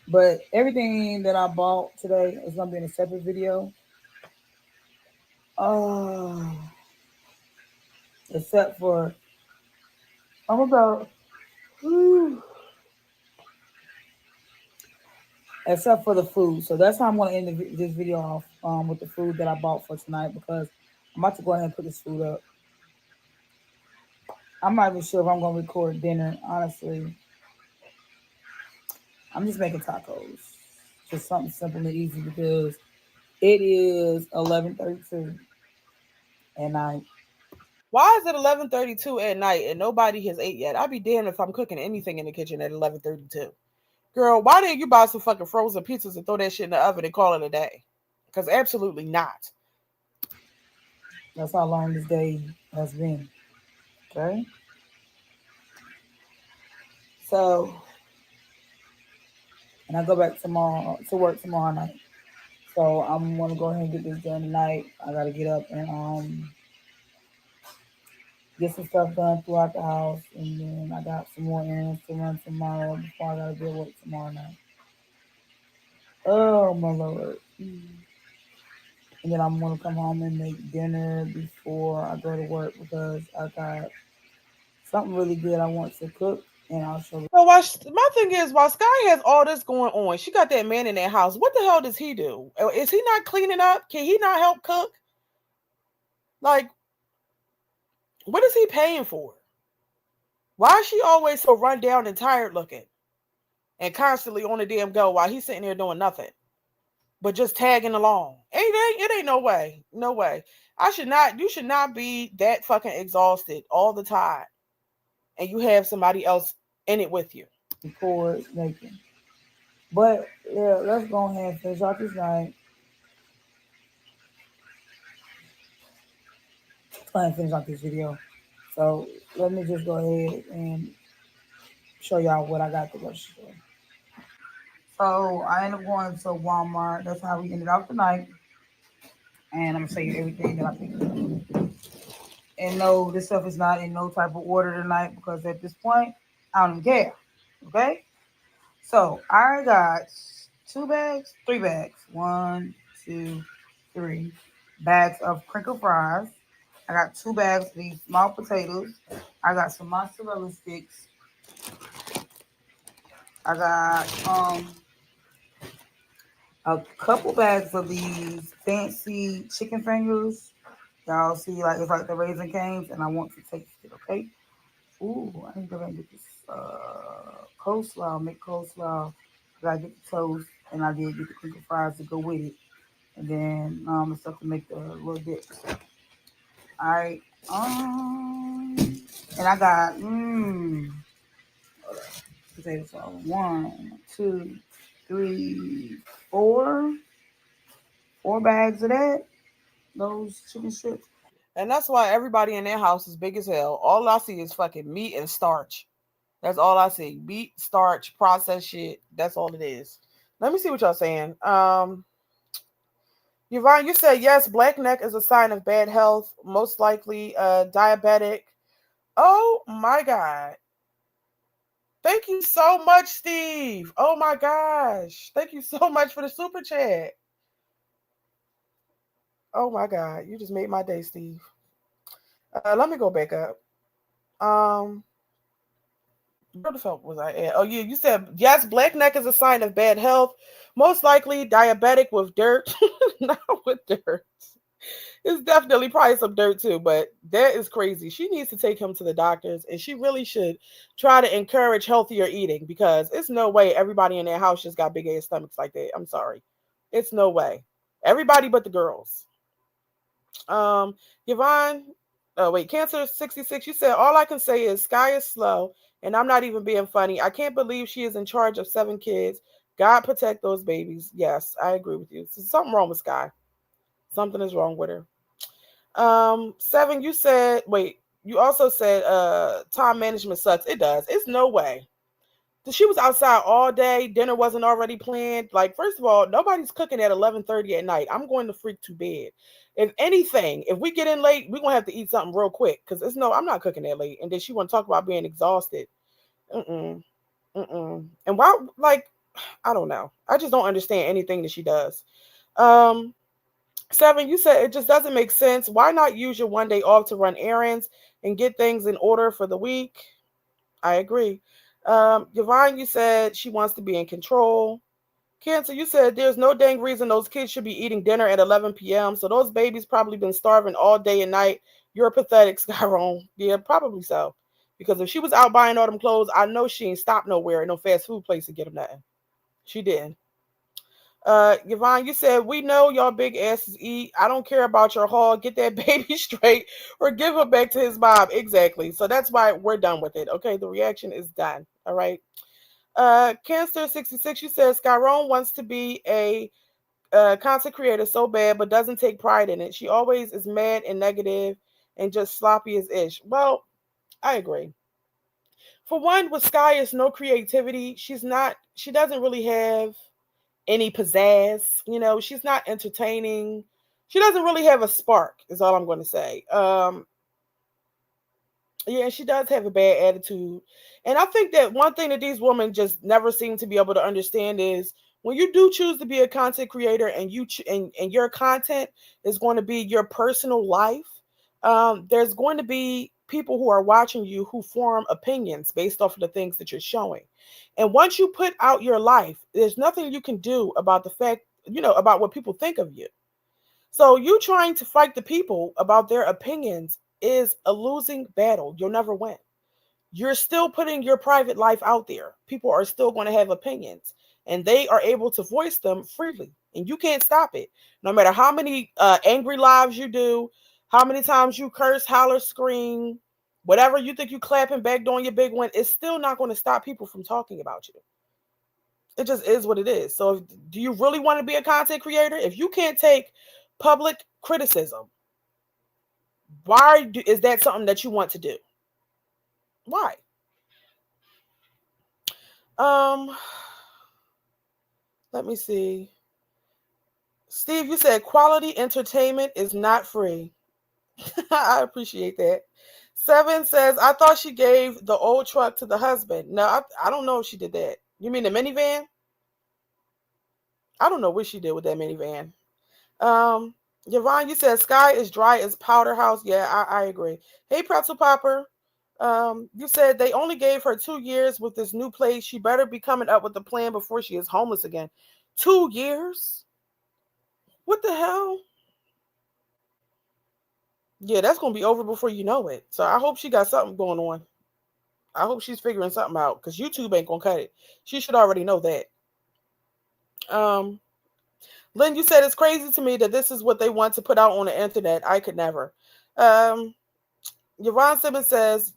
but everything that I bought today is gonna be in a separate video. Oh, except for I'm about except for the food. So that's how I'm gonna end this video off with the food that I bought for tonight because I'm about to go ahead and put this food up. I'm not even sure if I'm gonna record dinner. Honestly, I'm just making tacos, just something simple and easy because it is 11:32 at night. Why is it 11:32 at night and nobody has ate yet? I'd be damned if I'm cooking anything in the kitchen at 11:32. Girl, why didn't you buy some fucking frozen pizzas and throw that shit in the oven and call it a day? Because absolutely not. That's how long this day has been. Okay, so and I go back tomorrow to work tomorrow night. So I'm gonna go ahead and get this done tonight. I gotta get up and get some stuff done throughout the house, and then I got some more errands to run tomorrow before I gotta be at work tomorrow night. Oh my lord! And then I'm gonna come home and make dinner before I go to work because I got something really good I want to cook, and I'll show. So my thing is, while Skye has all this going on, she got that man in that house. What the hell does he do? Is he not cleaning up? Can he not help cook? Like, what is he paying for? Why is she always so run down and tired looking and constantly on the damn go while he's sitting there doing nothing but just tagging along? It ain't no way. No way. You should not be that fucking exhausted all the time and you have somebody else in it with you. Record making. But yeah, let's go ahead and finish out this night. Let's go ahead and finish out this video. So let me just go ahead and show y'all what I got the grocery store. So I ended up going to Walmart. That's how we ended out the night. And I'm gonna show you everything that I picked up. And no, this stuff is not in no type of order tonight because at this point, I don't even care. Okay? So I got 2 bags, 3 bags. 1, 2, 3 bags of crinkle fries. I got 2 bags of these small potatoes. I got some mozzarella sticks. I got a couple bags of these fancy chicken fingers. Y'all see, like it's like the Raisin Canes, and I want to taste it. Okay. Ooh, I need to go and get this coleslaw. Make coleslaw. I gotta get the toast, and I did get the crinkle fries to go with it, and then the stuff to make the little dips. All right. And I got potato salad. 1, 2, 3, 4 bags of that. Those chicken strips. And that's why everybody in their house is big as hell. All I see is fucking meat and starch. That's all I see. Meat, starch, processed shit. That's all it is. Let me see what y'all saying. Yvonne, you said yes, black neck is a sign of bad health, most likely diabetic. Oh my God. Thank you so much, Steve. Oh my gosh. Thank you so much for the super chat. Oh my God. You just made my day, Steve. Let me go back up. Where the fuck was I at? Oh, yeah, you said yes, black neck is a sign of bad health. Most likely diabetic with dirt. Not with dirt. It's definitely probably some dirt too, but that is crazy. She needs to take him to the doctors and she really should try to encourage healthier eating because it's no way everybody in their house just got big ass stomachs like that. I'm sorry. It's no way. Everybody but the girls. Yvonne, oh wait, Cancer 66, you said all I can say is Skye is slow, and I'm not even being funny. I can't believe she is in charge of 7 kids. God protect those babies. Yes, I agree with you. So something wrong with Skye. Something is wrong with her. 7, you said wait, you also said time management sucks. It does. It's no way. She was outside all day. Dinner wasn't already planned. Like, first of all, nobody's cooking at 11:30 at night. I'm going to freak to bed. If anything, if we get in late, we're gonna have to eat something real quick because it's no, I'm not cooking that late. And then she want to talk about being exhausted. Mm-mm. Mm-mm. And why, like, I don't know. I just don't understand anything that she does. Um, 7, you said it just doesn't make sense. Why not use your one day off to run errands and get things in order for the week? I agree. Yvonne, you said she wants to be in control. Cancer, you said there's no dang reason those kids should be eating dinner at 11 p.m. So those babies probably been starving all day and night. You're pathetic, Skyrone. Yeah, probably so. Because if she was out buying all them clothes, I know she ain't stopped nowhere at no fast food place to get them nothing. She didn't. Yvonne, you said we know y'all big asses eat. I don't care about your haul. Get that baby straight or give her back to his mom. Exactly. So that's why we're done with it. Okay, the reaction is done. All right. Cancer 66, you said Skyrone wants to be a content creator so bad, but doesn't take pride in it. She always is mad and negative and just sloppy as ish. Well, I agree. For one, with Skye is no creativity. She doesn't really have any pizzazz. She's not entertaining. She doesn't really have a spark, is all I'm going to say. Yeah, and she does have a bad attitude. And I think that one thing that these women just never seem to be able to understand is when you do choose to be a content creator and and your content is going to be your personal life, there's going to be people who are watching you who form opinions based off of the things that you're showing. And once you put out your life, there's nothing you can do about the fact, about what people think of you. So you trying to fight the people about their opinions is a losing battle. You'll never win. You're still putting your private life out there. People are still going to have opinions and they are able to voice them freely. And you can't stop it. No matter how many angry lives you do, how many times you curse, holler, scream, whatever you think you clapping back doing your big one, it's still not going to stop people from talking about you. It just is what it is. So, do you really want to be a content creator? If you can't take public criticism, is that something that you want to do? Why? Um, let me see. Steve, you said quality entertainment is not free. I appreciate that. Seven says, I thought she gave the old truck to the husband. No, I don't know if she did that. You mean the minivan? I don't know what she did with that minivan. Um, Yvonne, you said Skye is dry as powder house. Yeah, I agree. Hey, Pretzel Popper. You said they only gave her 2 years with this new place. She better be coming up with a plan before she is homeless again. 2 years? What the hell? Yeah, that's gonna be over before you know it. So I hope she got something going on. I hope she's figuring something out because YouTube ain't gonna cut it. She should already know that. Um, Lynn, you said it's crazy to me that this is what they want to put out on the internet. I could never. Um, Yvonne Simmons says,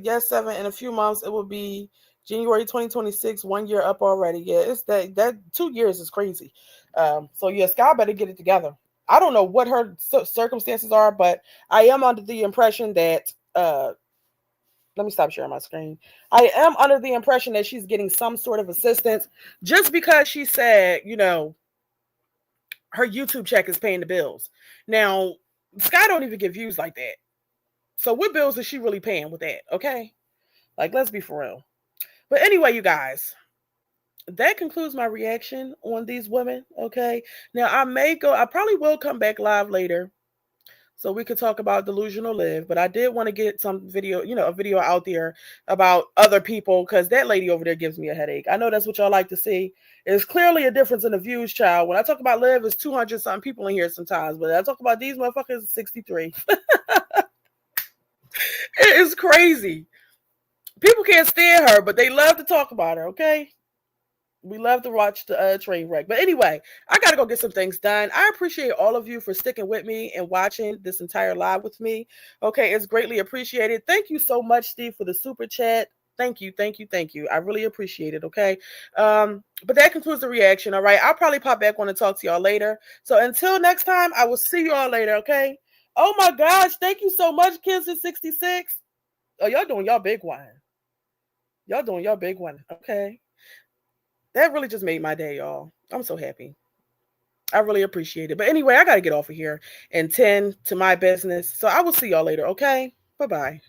yes, Seven, in a few months, it will be January 2026, 1 year up already. Yeah, it's that 2 years is crazy. So yeah, Skye better get it together. I don't know what her circumstances are, but I am under the impression that, let me stop sharing my screen. I am under the impression that she's getting some sort of assistance just because she said, her YouTube check is paying the bills. Now, Skye don't even get views like that. So what bills is she really paying with that? Okay. Like, let's be for real. But anyway, you guys, that concludes my reaction on these women. Okay. Now I probably will come back live later so we could talk about delusional live, but I did want to get some video, a video out there about other people because that lady over there gives me a headache. I know that's what y'all like to see. There's clearly a difference in the views, child. When I talk about live, it's 200 something people in here sometimes, but I talk about these motherfuckers, 63. It is crazy. People can't stand her, but they love to talk about her, okay? We love to watch the train wreck. But anyway, I got to go get some things done. I appreciate all of you for sticking with me and watching this entire live with me. Okay, it's greatly appreciated. Thank you so much, Steve, for the super chat. Thank you, thank you, thank you. I really appreciate it, okay? But that concludes the reaction, all right? I'll probably pop back on and talk to y'all later. So until next time, I will see you all later, okay? Oh my gosh, thank you so much, Kids at 66. Oh, y'all doing y'all big one. Y'all doing y'all big one. Okay. That really just made my day, y'all. I'm so happy. I really appreciate it. But anyway, I got to get off of here and tend to my business. So I will see y'all later, okay? Bye-bye.